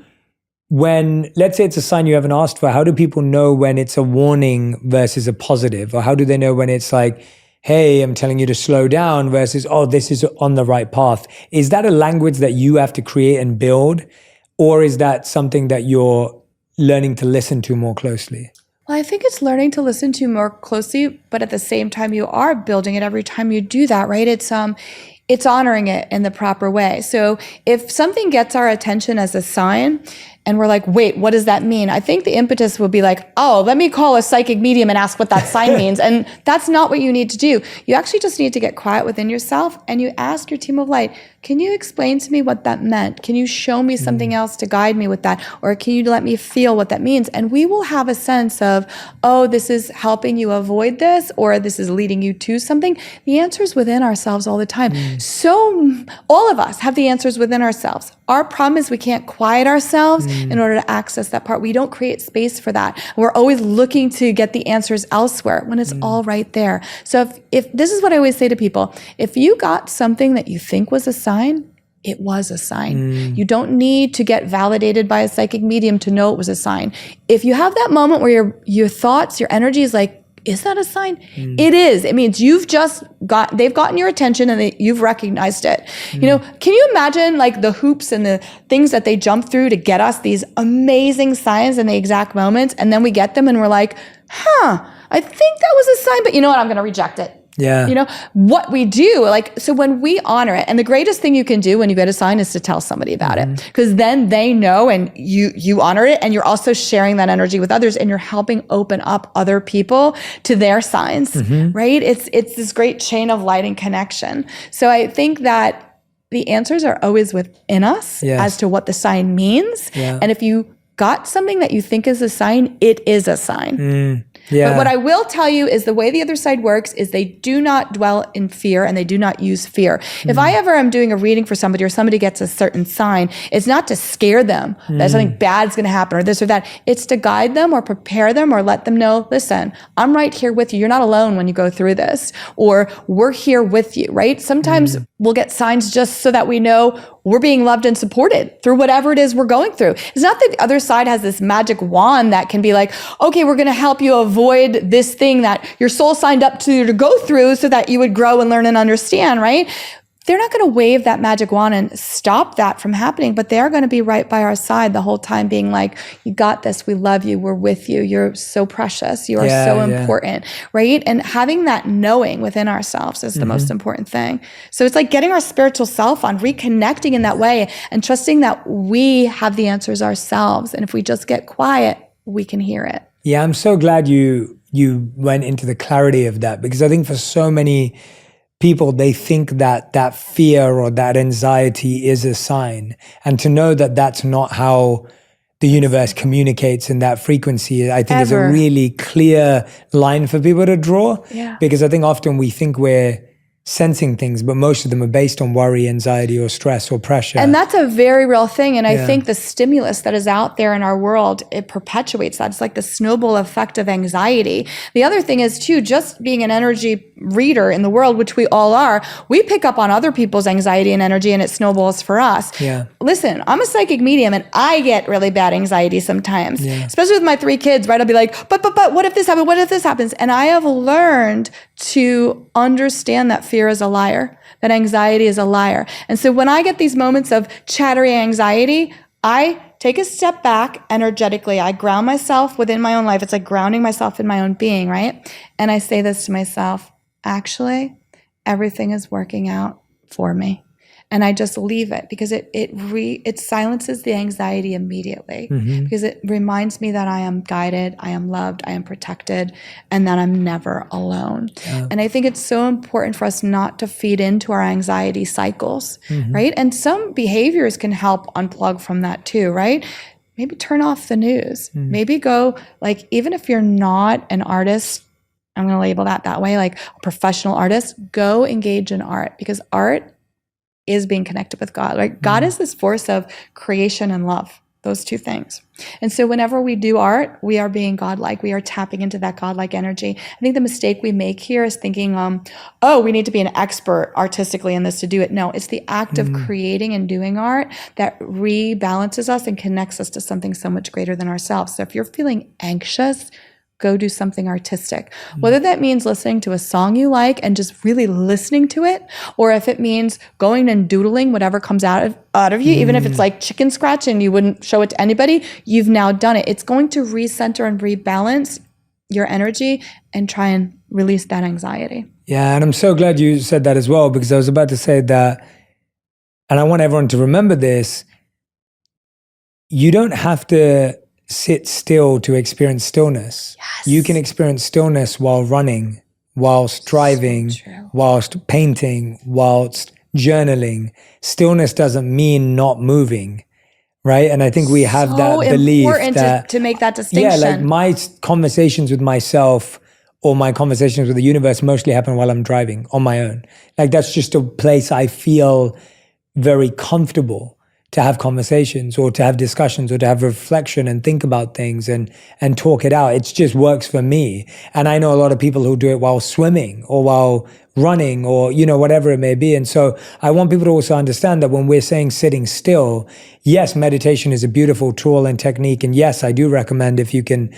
Speaker 2: when, let's say it's a sign you haven't asked for, how do people know when it's a warning versus a positive? Or how do they know when it's like, hey, I'm telling you to slow down versus, oh, this is on the right path? Is that a language that you have to create and build? Or is that something that you're learning to listen to more closely?
Speaker 1: Well, I think it's learning to listen to more closely, but at the same time, you are building it every time you do that, right? It's honoring it in the proper way. So if something gets our attention as a sign and we're like, wait, what does that mean? I think the impetus will be like, oh, let me call a psychic medium and ask what that sign means. And that's not what you need to do. You actually just need to get quiet within yourself and you ask your team of light, can you explain to me what that meant? Can you show me something else to guide me with that? Or can you let me feel what that means? And we will have a sense of, oh, this is helping you avoid this, or this is leading you to something. The answer is within ourselves all the time. So all of us have the answers within ourselves. Our problem is we can't quiet ourselves in order to access that part. We don't create space for that. We're always looking to get the answers elsewhere when it's all right there. So if this is what I always say to people, if you got something that you think was a sign, it was a sign. You don't need to get validated by a psychic medium to know it was a sign. If you have that moment where your thoughts, your energy is like, is that a sign? It is. It means they've gotten your attention and you've recognized it. You know, can you imagine like the hoops and the things that they jump through to get us these amazing signs in the exact moments, and then we get them and we're like, I think that was a sign, but you know what? I'm going to reject it.
Speaker 2: Yeah.
Speaker 1: You know, what we do, like, so when we honor it, and the greatest thing you can do when you get a sign is to tell somebody about it, because then they know and you honor it, and you're also sharing that energy with others, and you're helping open up other people to their signs, right? It's this great chain of light and connection. So I think that the answers are always within us as to what the sign means. And if you got something that you think is a sign, it is a sign. But what I will tell you is the way the other side works is they do not dwell in fear and they do not use fear. If I ever am doing a reading for somebody or somebody gets a certain sign, it's not to scare them that something bad's going to happen or this or that. It's to guide them or prepare them or let them know, listen, I'm right here with you. You're not alone when you go through this, or we're here with you, right? Sometimes we'll get signs just so that we know we're being loved and supported through whatever it is we're going through. It's not that the other side has this magic wand that can be like, okay, we're going to help you avoid this thing that your soul signed up to go through so that you would grow and learn and understand, right? They're not going to wave that magic wand and stop that from happening, but they're going to be right by our side the whole time being like, you got this. We love you. We're with you. You're so precious. You are so important, right? And having that knowing within ourselves is the most important thing. So it's like getting our spiritual self on, reconnecting in that way and trusting that we have the answers ourselves. And if we just get quiet, we can hear it.
Speaker 2: Yeah, I'm so glad you went into the clarity of that, because I think for so many people, they think that that fear or that anxiety is a sign. And to know that that's not how the universe communicates in that frequency, I think is a really clear line for people to draw. Because I think often we think we're sensing things, but most of them are based on worry, anxiety, or stress or pressure.
Speaker 1: And that's a very real thing. And I think the stimulus that is out there in our world, it perpetuates that. It's like the snowball effect of anxiety. The other thing is too, just being an energy reader in the world, which we all are, we pick up on other people's anxiety and energy, and it snowballs for us. Listen, I'm a psychic medium and I get really bad anxiety sometimes, especially with my 3 kids, right? I'll be like, but what if this happens? What if this happens? And I have learned to understand that fear is a liar, that anxiety is a liar. And so when I get these moments of chattery anxiety, I take a step back energetically. I ground myself within my own life. It's like grounding myself in my own being, right? And I say this to myself, actually, everything is working out for me. And I just leave it, because it silences the anxiety immediately, because it reminds me that I am guided, I am loved, I am protected, and that I'm never alone. And I think it's so important for us not to feed into our anxiety cycles, right? And some behaviors can help unplug from that too, right? Maybe turn off the news. Maybe go, like, even if you're not an artist, I'm going to label that way, like a professional artist, go engage in art, because art is being connected with God. Like God is this force of creation and love, those two things. And so whenever we do art, we are being godlike. We are tapping into that godlike energy. I think the mistake we make here is thinking, oh, we need to be an expert artistically in this to do it. No, it's the act of creating and doing art that rebalances us and connects us to something so much greater than ourselves. So if you're feeling anxious, go do something artistic. Whether that means listening to a song you like and just really listening to it, or if it means going and doodling whatever comes out of you, even if it's like chicken scratch and you wouldn't show it to anybody, you've now done it. It's going to recenter and rebalance your energy and try and release that anxiety.
Speaker 2: Yeah, and I'm so glad you said that as well, because I was about to say that, and I want everyone to remember this, you don't have to sit still to experience stillness.
Speaker 1: Yes.
Speaker 2: You can experience stillness while running, whilst driving, whilst painting, whilst journaling. Stillness doesn't mean not moving, right? And I think we have that belief that
Speaker 1: to make that distinction.
Speaker 2: Yeah, like my conversations with myself or my conversations with the universe mostly happen while I'm driving on my own. Like that's just a place I feel very comfortable to have conversations or to have discussions or to have reflection and think about things and talk it out. It just works for me. And I know a lot of people who do it while swimming or while running or, you know, whatever it may be. And so I want people to also understand that when we're saying sitting still, yes, meditation is a beautiful tool and technique. And yes, I do recommend if you can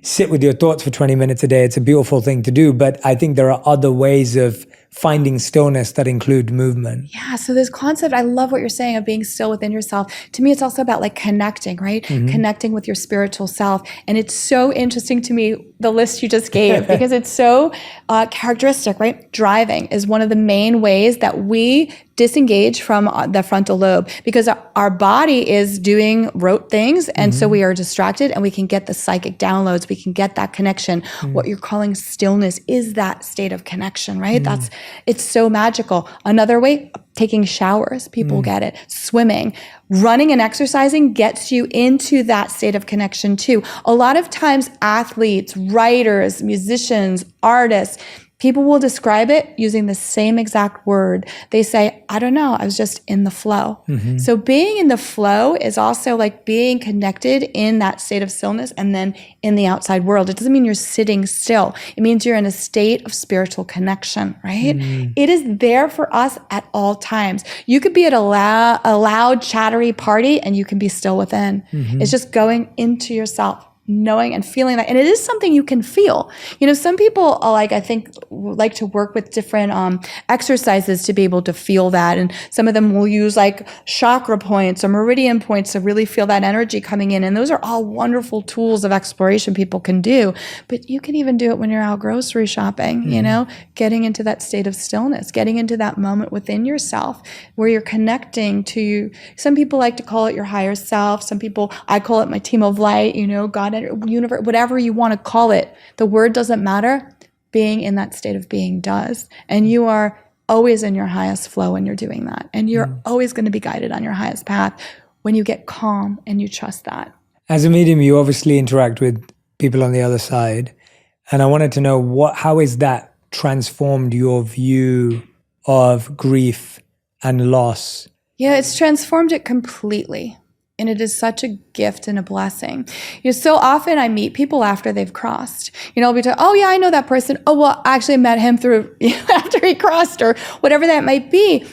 Speaker 2: sit with your thoughts for 20 minutes a day, it's a beautiful thing to do. But I think there are other ways of finding stillness that include movement.
Speaker 1: Yeah, so this concept, I love what you're saying of being still within yourself. To me, it's also about like connecting, right? Connecting with your spiritual self. And it's so interesting to me, the list you just gave, because it's so characteristic, right? Driving is one of the main ways that we disengage from the frontal lobe, because our body is doing rote things. And so we are distracted and we can get the psychic downloads. We can get that connection. What you're calling stillness is that state of connection, right? It's so magical. Another way, taking showers, people get it. Swimming, running and exercising gets you into that state of connection too. A lot of times athletes, writers, musicians, artists, people will describe it using the same exact word. They say, I don't know, I was just in the flow. So being in the flow is also like being connected in that state of stillness and then in the outside world. It doesn't mean you're sitting still. It means you're in a state of spiritual connection, right? It is there for us at all times. You could be at a loud, chattery party and you can be still within. It's just going into yourself, knowing and feeling that. And it is something you can feel. You know, some people I think like to work with different exercises to be able to feel that. And some of them will use like chakra points or meridian points to really feel that energy coming in. And those are all wonderful tools of exploration people can do. But you can even do it when you're out grocery shopping, you know, getting into that state of stillness, getting into that moment within yourself where you're connecting to, some people like to call it your higher self. Some people, I call it my team of light, you know, God, universe, whatever you want to call it. The word doesn't matter. Being in that state of being does. And you are always in your highest flow when you're doing that. And you're always going to be guided on your highest path when you get calm and you trust that.
Speaker 2: As a medium, you obviously interact with people on the other side. And I wanted to know how has that transformed your view of grief and loss?
Speaker 1: Yeah, it's transformed it completely. And it is such a gift and a blessing. You know, so often I meet people after they've crossed. You know, I'll be talking, oh yeah, I know that person. Oh, well, I actually met him through after he crossed or whatever that might be.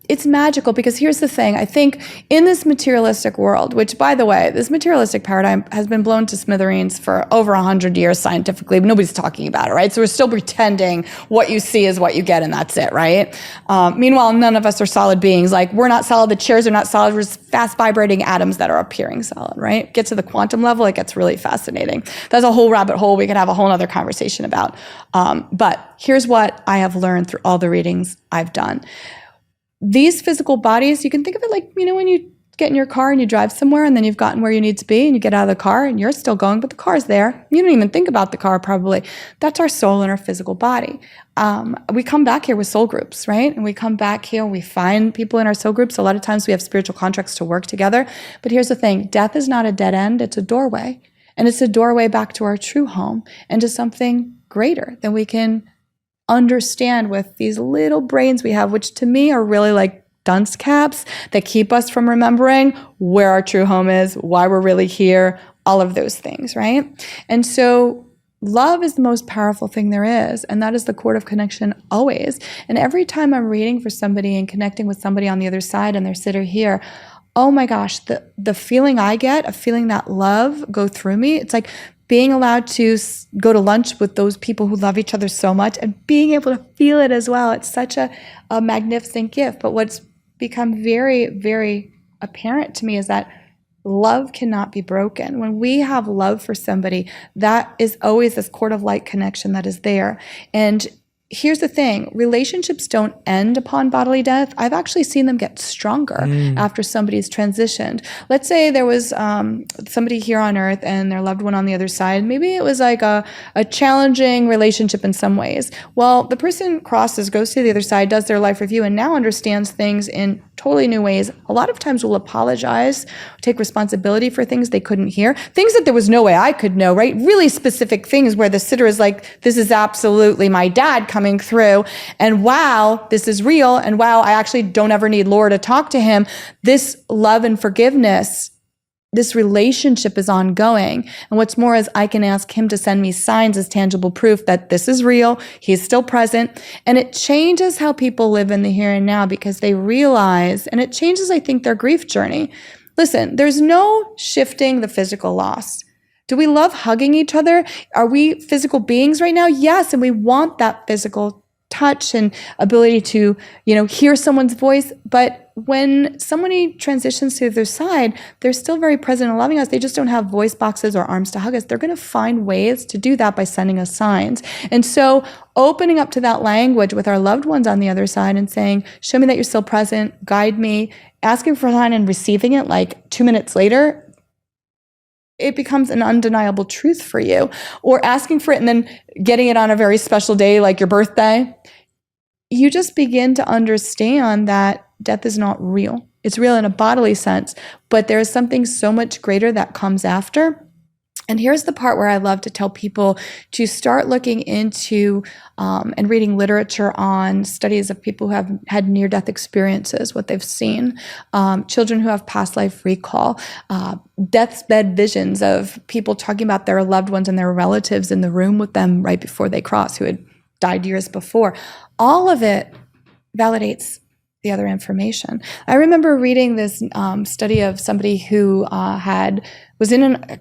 Speaker 1: It's magical because here's the thing. I think in this materialistic world, which by the way, this materialistic paradigm has been blown to smithereens for over 100 years scientifically, but nobody's talking about it, right? So we're still pretending what you see is what you get and that's it, right? Meanwhile, none of us are solid beings. Like we're not solid, the chairs are not solid, we're just fast vibrating atoms that are appearing solid, right? Get to the quantum level, it gets really fascinating. That's a whole rabbit hole we could have a whole other conversation about. But here's what I have learned through all the readings I've done. These physical bodies, you can think of it like, you know, when you get in your car and you drive somewhere and then you've gotten where you need to be and you get out of the car and you're still going, but the car's there. You don't even think about the car probably. That's our soul and our physical body. We come back here with soul groups, right? And we come back here, we find people in our soul groups. A lot of times we have spiritual contracts to work together. But here's the thing, death is not a dead end, it's a doorway. And it's a doorway back to our true home and to something greater than we can understand with these little brains we have, which to me are really like dunce caps that keep us from remembering where our true home is, why we're really here, all of those things, right? And so love is the most powerful thing there is, and that is the cord of connection always. And every time I'm reading for somebody and connecting with somebody on the other side and they're sitting here, oh my gosh, the feeling I get of feeling that love go through me, it's like being allowed to go to lunch with those people who love each other so much and being able to feel it as well. It's such a magnificent gift. But what's become very, very apparent to me is that love cannot be broken. When we have love for somebody, that is always this cord of light connection that is there. And here's the thing, relationships don't end upon bodily death. I've actually seen them get stronger after somebody's transitioned. Let's say there was somebody here on earth and their loved one on the other side. Maybe it was like a challenging relationship in some ways. Well, the person crosses, goes to the other side, does their life review, and now understands things in totally new ways. A lot of times will apologize, take responsibility for things they couldn't hear, things that there was no way I could know, right? Really specific things where the sitter is like, this is absolutely my dad coming through, and wow, this is real, and wow, I actually don't ever need Laura to talk to him. This love and forgiveness, this relationship is ongoing. And what's more is I can ask him to send me signs as tangible proof that this is real, he's still present. And it changes how people live in the here and now because they realize, and it changes, I think, their grief journey. Listen, there's no shifting the physical loss. Do we love hugging each other? Are we physical beings right now? Yes, and we want that physical touch and ability to, hear someone's voice. But when somebody transitions to their side, they're still very present and loving us. They just don't have voice boxes or arms to hug us. They're going to find ways to do that by sending us signs. And so opening up to that language with our loved ones on the other side and saying, show me that you're still present, guide me, asking for a sign and receiving it like 2 minutes later, it becomes an undeniable truth for you. Or asking for it and then getting it on a very special day like your birthday. You just begin to understand that death is not real. It's real in a bodily sense, but there is something so much greater that comes after. And here's the part where I love to tell people to start looking into and reading literature on studies of people who have had near-death experiences, what they've seen, children who have past life recall, deathbed visions of people talking about their loved ones and their relatives in the room with them right before they cross who had died years before. All of it validates the other information. I remember reading this study of somebody who was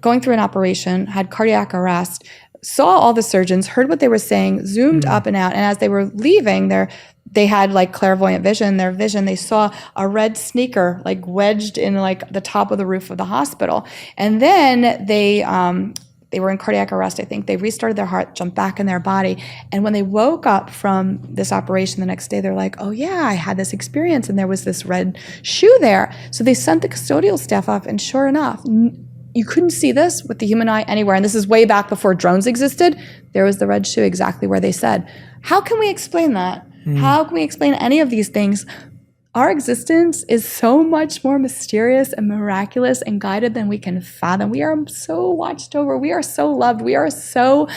Speaker 1: going through an operation, had cardiac arrest, saw all the surgeons, heard what they were saying, zoomed up and out, and as they were leaving, they had like clairvoyant vision. Their vision, they saw a red sneaker like wedged in like the top of the roof of the hospital, and then they were in cardiac arrest, I think. They restarted their heart, jumped back in their body. And when they woke up from this operation the next day, they're like, oh yeah, I had this experience and there was this red shoe there. So they sent the custodial staff up, and sure enough, you couldn't see this with the human eye anywhere. And this is way back before drones existed. There was the red shoe exactly where they said. How can we explain that? How can we explain any of these things? Our existence is so much more mysterious and miraculous and guided than we can fathom. We are so watched over. We are so loved. We are so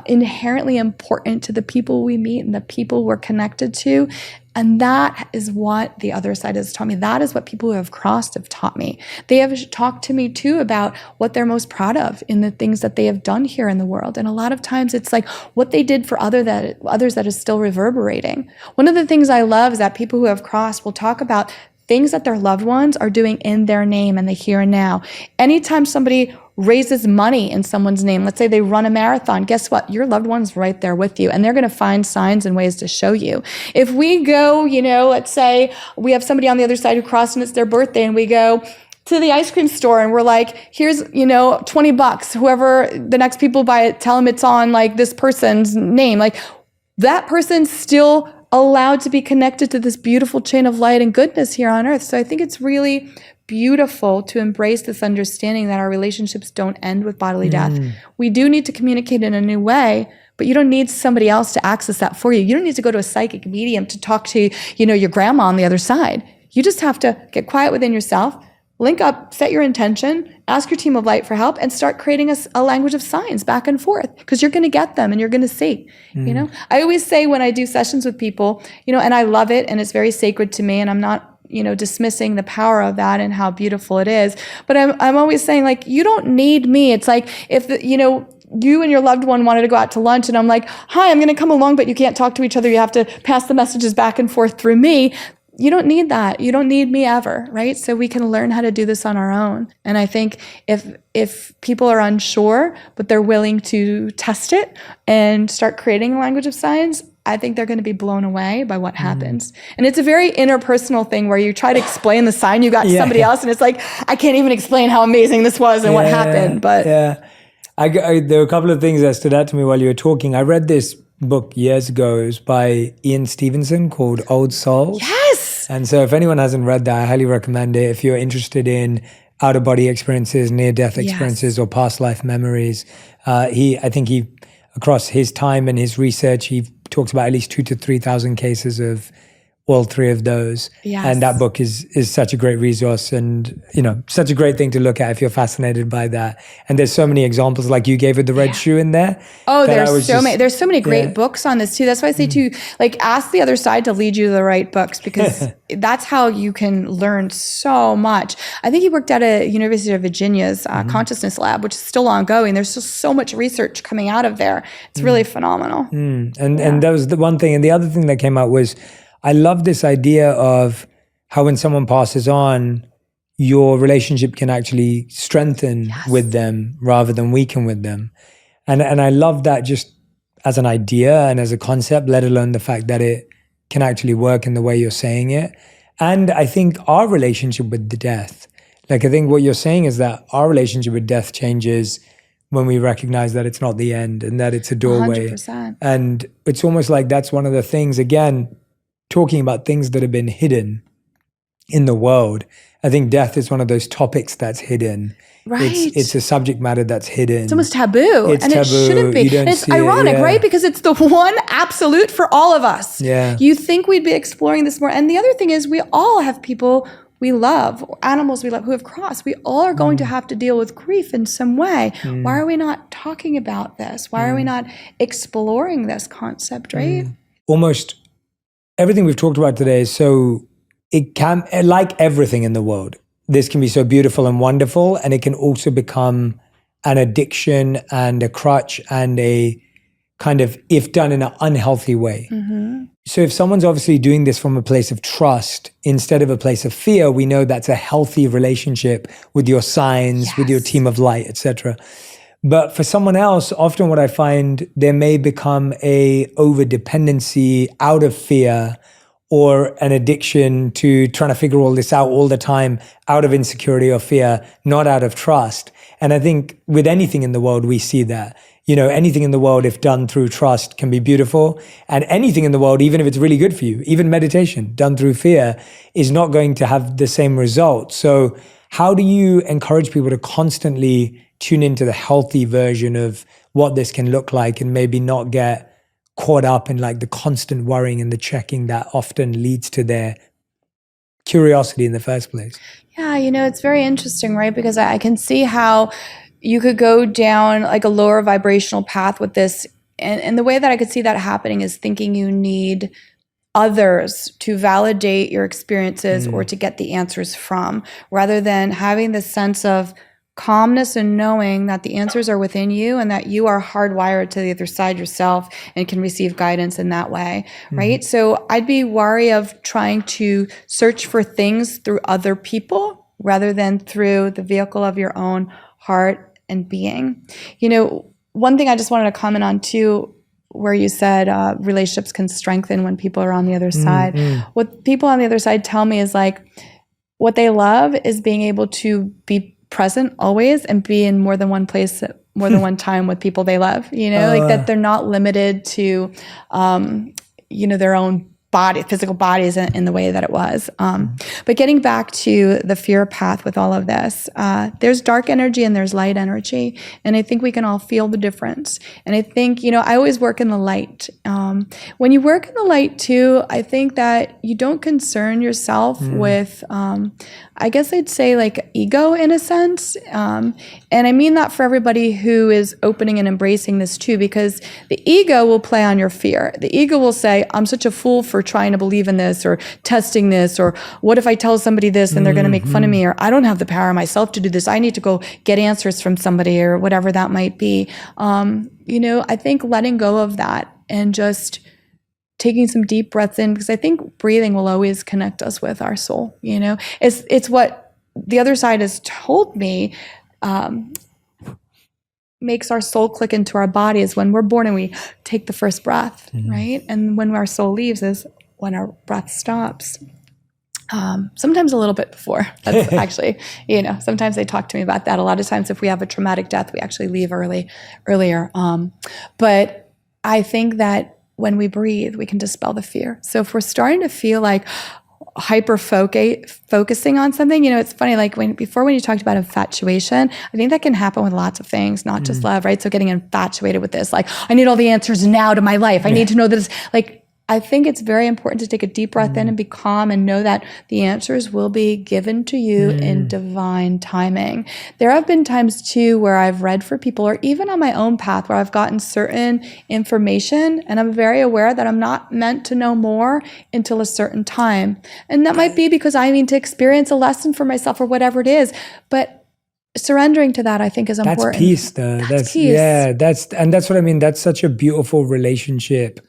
Speaker 1: inherently important to the people we meet and the people we're connected to. And that is what the other side has taught me. That is what people who have crossed have taught me. They have talked to me too about what they're most proud of in the things that they have done here in the world. And a lot of times it's like what they did for others that is still reverberating. One of the things I love is that people who have crossed will talk about things that their loved ones are doing in their name and the here and now. Anytime somebody raises money in someone's name, let's say they run a marathon, guess what? Your loved one's right there with you, and they're going to find signs and ways to show you. If we go, let's say we have somebody on the other side who crossed and it's their birthday, and we go to the ice cream store and we're like, here's, $20, whoever the next people buy it, tell them it's on like this person's name. Like that person's still allowed to be connected to this beautiful chain of light and goodness here on earth. So I think it's really beautiful to embrace this understanding that our relationships don't end with bodily death. We do need to communicate in a new way, but you don't need somebody else to access that for you. You don't need to go to a psychic medium to talk to, your grandma on the other side. You just have to get quiet within yourself, link up, set your intention, ask your team of light for help, and start creating a language of signs back and forth, because you're going to get them and you're going to see, I always say when I do sessions with people, and I love it and it's very sacred to me, and I'm not dismissing the power of that and how beautiful it is. But I'm always saying, like, you don't need me. It's like if you and your loved one wanted to go out to lunch and I'm like, hi, I'm going to come along, but you can't talk to each other. You have to pass the messages back and forth through me. You don't need that. You don't need me ever, right? So we can learn how to do this on our own. And I think if people are unsure, but they're willing to test it and start creating a language of signs, I think they're going to be blown away by what happens. And it's a very interpersonal thing where you try to explain the sign you got to somebody else, and it's like, I can't even explain how amazing this was and what happened. But
Speaker 2: there were a couple of things that stood out to me while you were talking. I read this book years ago. It was by Ian Stevenson called Old Souls.
Speaker 1: Yes.
Speaker 2: And so if anyone hasn't read that, I highly recommend it. If you're interested in out-of-body experiences, near-death experiences, or past life memories, I think he, across his time and his research, he talks about at least 2,000 to 3,000 cases of all three of those.
Speaker 1: Yes.
Speaker 2: And that book is such a great resource and, such a great thing to look at if you're fascinated by that. And there's so many examples, like you gave with the red shoe in there.
Speaker 1: Oh, there's so many great books on this too. That's why I say to ask the other side to lead you to the right books, because that's how you can learn so much. I think he worked at a University of Virginia's consciousness lab, which is still ongoing. There's just so much research coming out of there. It's really phenomenal.
Speaker 2: And that was the one thing. And the other thing that came out was, I love this idea of how when someone passes on, your relationship can actually strengthen with them rather than weaken with them. And I love that just as an idea and as a concept, let alone the fact that it can actually work in the way you're saying it. And I think our relationship with the death, like I think what you're saying is that our relationship with death changes when we recognize that it's not the end and that it's a doorway.
Speaker 1: 100%.
Speaker 2: And it's almost like that's one of the things, again, talking about things that have been hidden in the world. I think death is one of those topics that's hidden.
Speaker 1: Right.
Speaker 2: It's a subject matter that's hidden.
Speaker 1: It's almost taboo.
Speaker 2: It's
Speaker 1: and
Speaker 2: taboo.
Speaker 1: It shouldn't be.
Speaker 2: And
Speaker 1: it's ironic, right? Because it's the one absolute for all of us.
Speaker 2: Yeah.
Speaker 1: You think we'd be exploring this more. And the other thing is, we all have people we love, animals we love who have crossed. We all are going to have to deal with grief in some way. Why are we not talking about this? Why are we not exploring this concept, right?
Speaker 2: Almost everything we've talked about today is so, it can, like everything in the world, this can be so beautiful and wonderful, and it can also become an addiction and a crutch and a kind of, if done in an unhealthy way. So if someone's obviously doing this from a place of trust instead of a place of fear, we know that's a healthy relationship with your signs, with your team of light, etc. But for someone else, often what I find, there may become a over-dependency out of fear or an addiction to trying to figure all this out all the time out of insecurity or fear, not out of trust. And I think with anything in the world, we see that. Anything in the world, if done through trust, can be beautiful. And anything in the world, even if it's really good for you, even meditation done through fear, is not going to have the same result. So how do you encourage people to constantly tune into the healthy version of what this can look like and maybe not get caught up in like the constant worrying and the checking that often leads to their curiosity in the first place?
Speaker 1: Yeah, it's very interesting, right? Because I can see how you could go down like a lower vibrational path with this. And the way that I could see that happening is thinking you need others to validate your experiences or to get the answers from, rather than having this sense of calmness and knowing that the answers are within you and that you are hardwired to the other side yourself and can receive guidance in that way, right? So I'd be wary of trying to search for things through other people rather than through the vehicle of your own heart and being. One thing I just wanted to comment on too, where you said relationships can strengthen when people are on the other side. What people on the other side tell me is like, what they love is being able to be present always and be in more than one place at more than one time with people they love, like that they're not limited to, their own body, physical bodies in the way that it was. But getting back to the fear path with all of this, there's dark energy and there's light energy. And I think we can all feel the difference. And I think, I always work in the light. When you work in the light too, I think that you don't concern yourself with, I guess I'd say like ego in a sense. And I mean that for everybody who is opening and embracing this too, because the ego will play on your fear. The ego will say, I'm such a fool for for trying to believe in this or testing this, or what if I tell somebody this and they're going to make fun of me, or I don't have the power myself to do this. I need to go get answers from somebody, or whatever that might be. I think letting go of that and just taking some deep breaths in, because I think breathing will always connect us with our soul. It's what the other side has told me, makes our soul click into our body is when we're born and we take the first breath, right? And when our soul leaves is when our breath stops. Sometimes a little bit before. That's actually, sometimes they talk to me about that. A lot of times if we have a traumatic death, we actually leave earlier. But I think that when we breathe, we can dispel the fear. So if we're starting to feel like focusing on something, it's funny, like when you talked about infatuation, I think that can happen with lots of things, not just love, right? So getting infatuated with this, like, I need all the answers now to my life. I need to know this. Like, I think it's very important to take a deep breath in and be calm and know that the answers will be given to you in divine timing. There have been times too where I've read for people, or even on my own path, where I've gotten certain information and I'm very aware that I'm not meant to know more until a certain time. And that might be because I need to experience a lesson for myself or whatever it is. But surrendering to that, I think, is important.
Speaker 2: That's peace, though. That's
Speaker 1: peace.
Speaker 2: Yeah, that's what I mean. That's such a beautiful relationship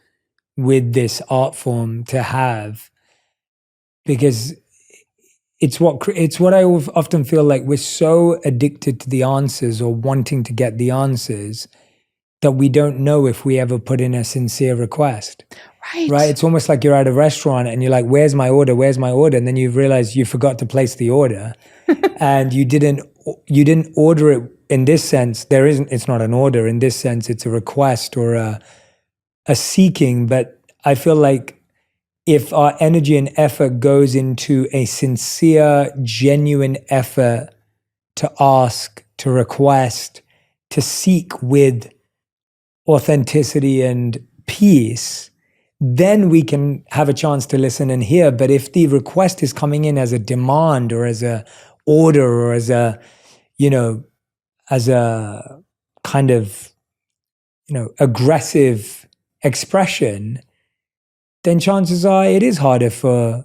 Speaker 2: with this art form to have, because it's what I often feel like we're so addicted to the answers, or wanting to get the answers, that we don't know if we ever put in a sincere request. Right. It's almost like you're at a restaurant and you're like, where's my order? Where's my order? And then you realize you forgot to place the order and you didn't order it. In this sense, it's not an order. In this sense, it's a request or a seeking. But I feel like if our energy and effort goes into a sincere, genuine effort to ask, to request, to seek with authenticity and peace, then we can have a chance to listen and hear. But if the request is coming in as a demand or as a order or as a kind of, aggressive expression, then chances are it is harder for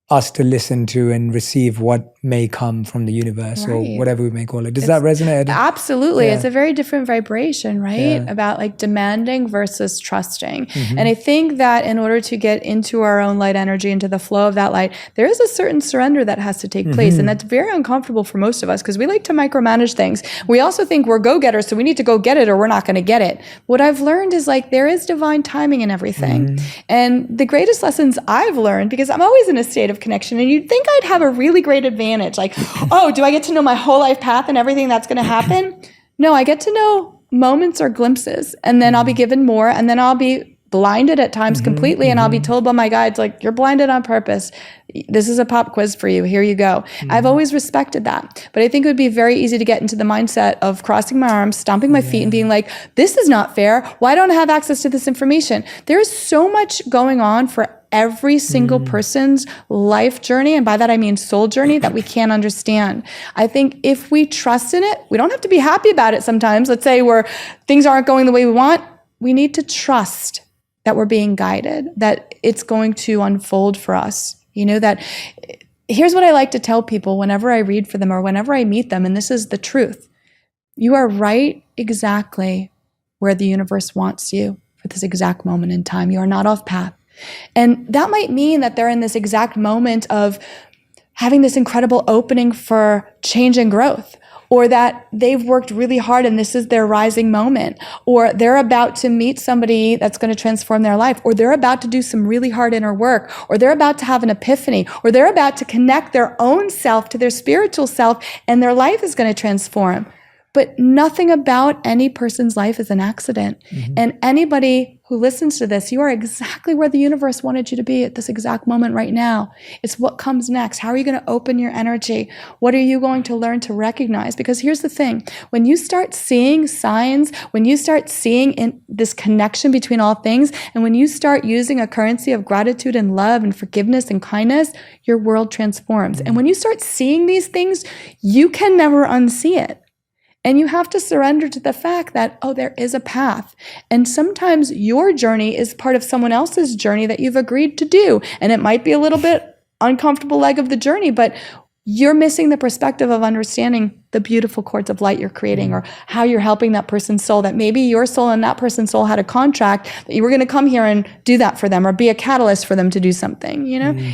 Speaker 2: us to listen to and receive what may come from the universe, or whatever we may call it. Does that resonate?
Speaker 1: Absolutely. Yeah. It's a very different vibration, right? Yeah. About like demanding versus trusting. Mm-hmm. And I think that in order to get into our own light energy, into the flow of that light, there is a certain surrender that has to take place. And that's very uncomfortable for most of us, because we like to micromanage things. We also think we're go-getters, so we need to go get it or we're not going to get it. What I've learned is like there is divine timing in everything. And the greatest lessons I've learned, because I'm always in a state of connection, and you'd think I'd have a really great advantage. Like, oh, do I get to know my whole life path and everything that's going to happen? No, I get to know moments or glimpses, and then I'll be given more, and then I'll be blinded at times completely, and I'll be told by my guides, like, you're blinded on purpose. This is a pop quiz for you. Here you go. I've always respected that. But I think it would be very easy to get into the mindset of crossing my arms, stomping my feet, and being like, this is not fair. Why don't I have access to this information? There is so much going on for every single person's life journey, and by that I mean soul journey, that we can't understand. I think if we trust in it, we don't have to be happy about it sometimes. Let's say things aren't going the way we want. We need to trust that we're being guided, that it's going to unfold for us. That here's what I like to tell people whenever I read for them or whenever I meet them, and this is the truth. You are right exactly where the universe wants you for this exact moment in time. You are not off path. And that might mean that they're in this exact moment of having this incredible opening for change and growth, or that they've worked really hard and this is their rising moment, or they're about to meet somebody that's going to transform their life, or they're about to do some really hard inner work, or they're about to have an epiphany, or they're about to connect their own self to their spiritual self, and their life is going to transform. But nothing about any person's life is an accident. And anybody who listens to this, you are exactly where the universe wanted you to be at this exact moment right now. It's what comes next. How are you going to open your energy? What are you going to learn to recognize? Because here's the thing. When you start seeing signs, when you start seeing in this connection between all things, and when you start using a currency of gratitude and love and forgiveness and kindness, your world transforms. And when you start seeing these things, you can never unsee it. And you have to surrender to the fact that, oh, there is a path. And sometimes your journey is part of someone else's journey that you've agreed to do. And it might be a little bit uncomfortable leg of the journey, but you're missing the perspective of understanding the beautiful chords of light you're creating, or how you're helping that person's soul, that maybe your soul and that person's soul had a contract that you were going to come here and do that for them, or be a catalyst for them to do something.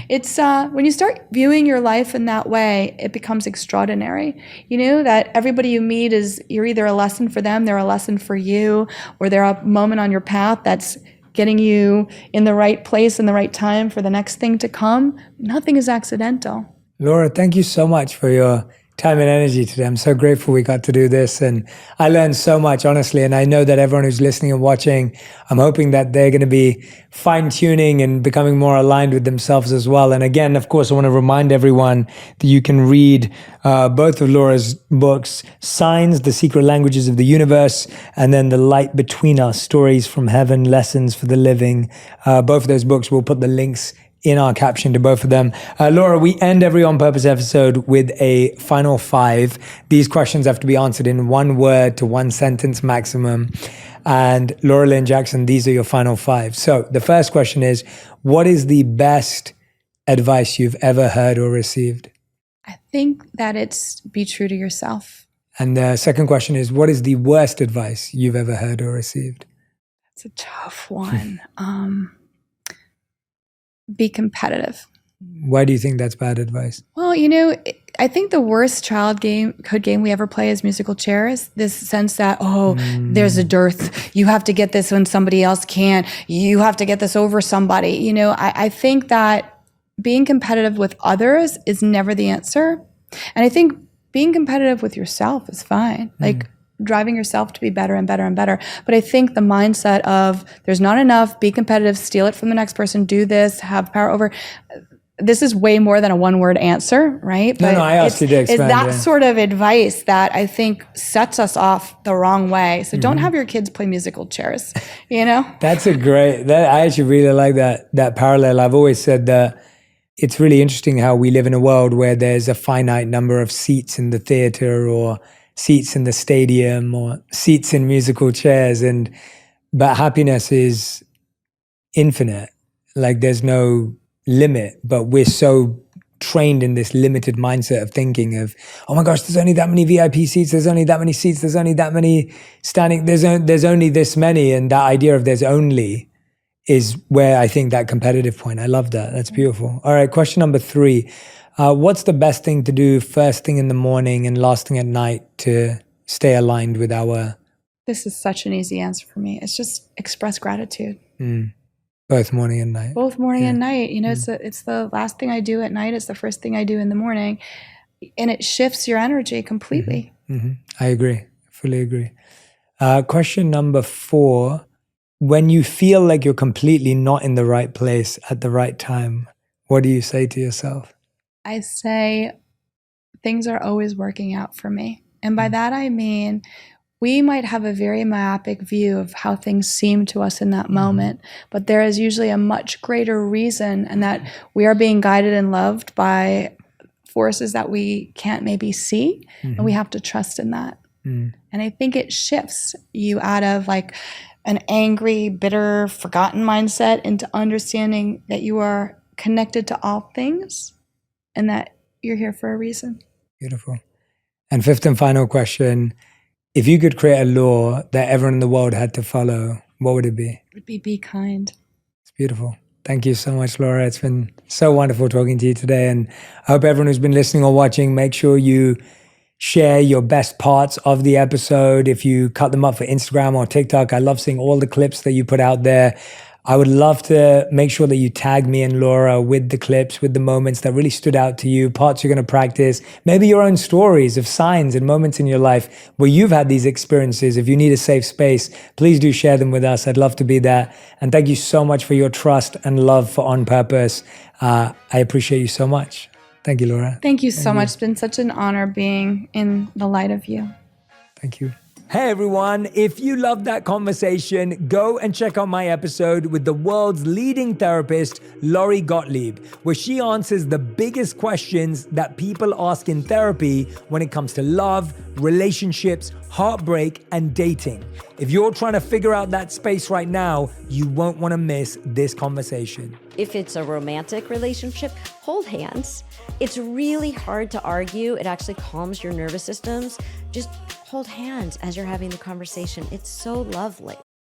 Speaker 1: It's when you start viewing your life in that way, it becomes extraordinary. That everybody you meet you're either a lesson for them, they're a lesson for you, or they're a moment on your path that's getting you in the right place in the right time for the next thing to come. Nothing is accidental.
Speaker 2: Laura, thank you so much for your time and energy today. I'm so grateful we got to do this, and I learned so much, honestly. And I know that everyone who's listening and watching, I'm hoping that they're going to be fine-tuning and becoming more aligned with themselves as well. And again, of course, I want to remind everyone that you can read both of Laura's books, Signs, The Secret Languages of the Universe, and then The Light Between Us, Stories from Heaven, Lessons for the Living. Both of those books, we'll put the links in our caption to both of them. Laura, we end every On Purpose episode with a final 5. These questions have to be answered in 1 word to 1 sentence maximum. And Laura Lynn Jackson, these are your final 5. So the first question is, what is the best advice you've ever heard or received?
Speaker 1: I think that it's be true to yourself.
Speaker 2: And the second question is, what is the worst advice you've ever heard or received?
Speaker 1: That's a tough one. Be competitive.
Speaker 2: Why do you think that's bad advice?
Speaker 1: Well, I think the worst childhood game we ever play is musical chairs. This sense that, there's a dearth. You have to get this when somebody else can't. You have to get this over somebody. I think that being competitive with others is never the answer. And I think being competitive with yourself is fine. Like driving yourself to be better and better and better. But I think the mindset of there's not enough, be competitive, steal it from the next person, do this, have power over. This is way more than a 1-word answer, right?
Speaker 2: But I asked you to expand.
Speaker 1: It's that sort of advice that I think sets us off the wrong way. So don't have your kids play musical chairs,
Speaker 2: That's I actually really like that parallel. I've always said that it's really interesting how we live in a world where there's a finite number of seats in the theater, or seats in the stadium, or seats in musical chairs, but happiness is infinite. Like there's no limit, but we're so trained in this limited mindset of thinking of, oh my gosh, there's only that many VIP seats, there's only that many seats, there's only that many standing, there's only this many, and that idea of there's only is where I think that competitive point. I love that. That's beautiful. All right, question number 3. What's the best thing to do first thing in the morning and last thing at night to stay aligned with our...
Speaker 1: This is such an easy answer for me. It's just express gratitude.
Speaker 2: Both morning and night.
Speaker 1: Both morning and night. It's the last thing I do at night. It's the first thing I do in the morning. And it shifts your energy completely.
Speaker 2: I agree. Fully agree. Question number 4. When you feel like you're completely not in the right place at the right time, what do you say to yourself?
Speaker 1: I say things are always working out for me. And by that I mean, we might have a very myopic view of how things seem to us in that moment, but there is usually a much greater reason, and that we are being guided and loved by forces that we can't maybe see, and we have to trust in that. And I think it shifts you out of like an angry, bitter, forgotten mindset into understanding that you are connected to all things and that you're here for a reason.
Speaker 2: Beautiful. And 5th and final question, if you could create a law that everyone in the world had to follow, what would it be?
Speaker 1: It would be kind.
Speaker 2: It's beautiful. Thank you so much, Laura. It's been so wonderful talking to you today. And I hope everyone who's been listening or watching, make sure you share your best parts of the episode. If you cut them up for Instagram or TikTok, I love seeing all the clips that you put out there. I would love to make sure that you tag me and Laura with the clips, with the moments that really stood out to you, parts you're going to practice, maybe your own stories of signs and moments in your life where you've had these experiences. If you need a safe space, please do share them with us. I'd love to be there. And thank you so much for your trust and love for On Purpose. I appreciate you so much. Thank you, Laura.
Speaker 1: Thank you so much. It's been such an honor being in the light of you.
Speaker 2: Thank you. Hey everyone, if you loved that conversation, go and check out my episode with the world's leading therapist, Lori Gottlieb, where she answers the biggest questions that people ask in therapy when it comes to love, relationships, heartbreak, and dating. If you're trying to figure out that space right now, you won't want to miss this conversation.
Speaker 5: If it's a romantic relationship, hold hands. It's really hard to argue. It actually calms your nervous systems. Just hold hands as you're having the conversation. It's so lovely.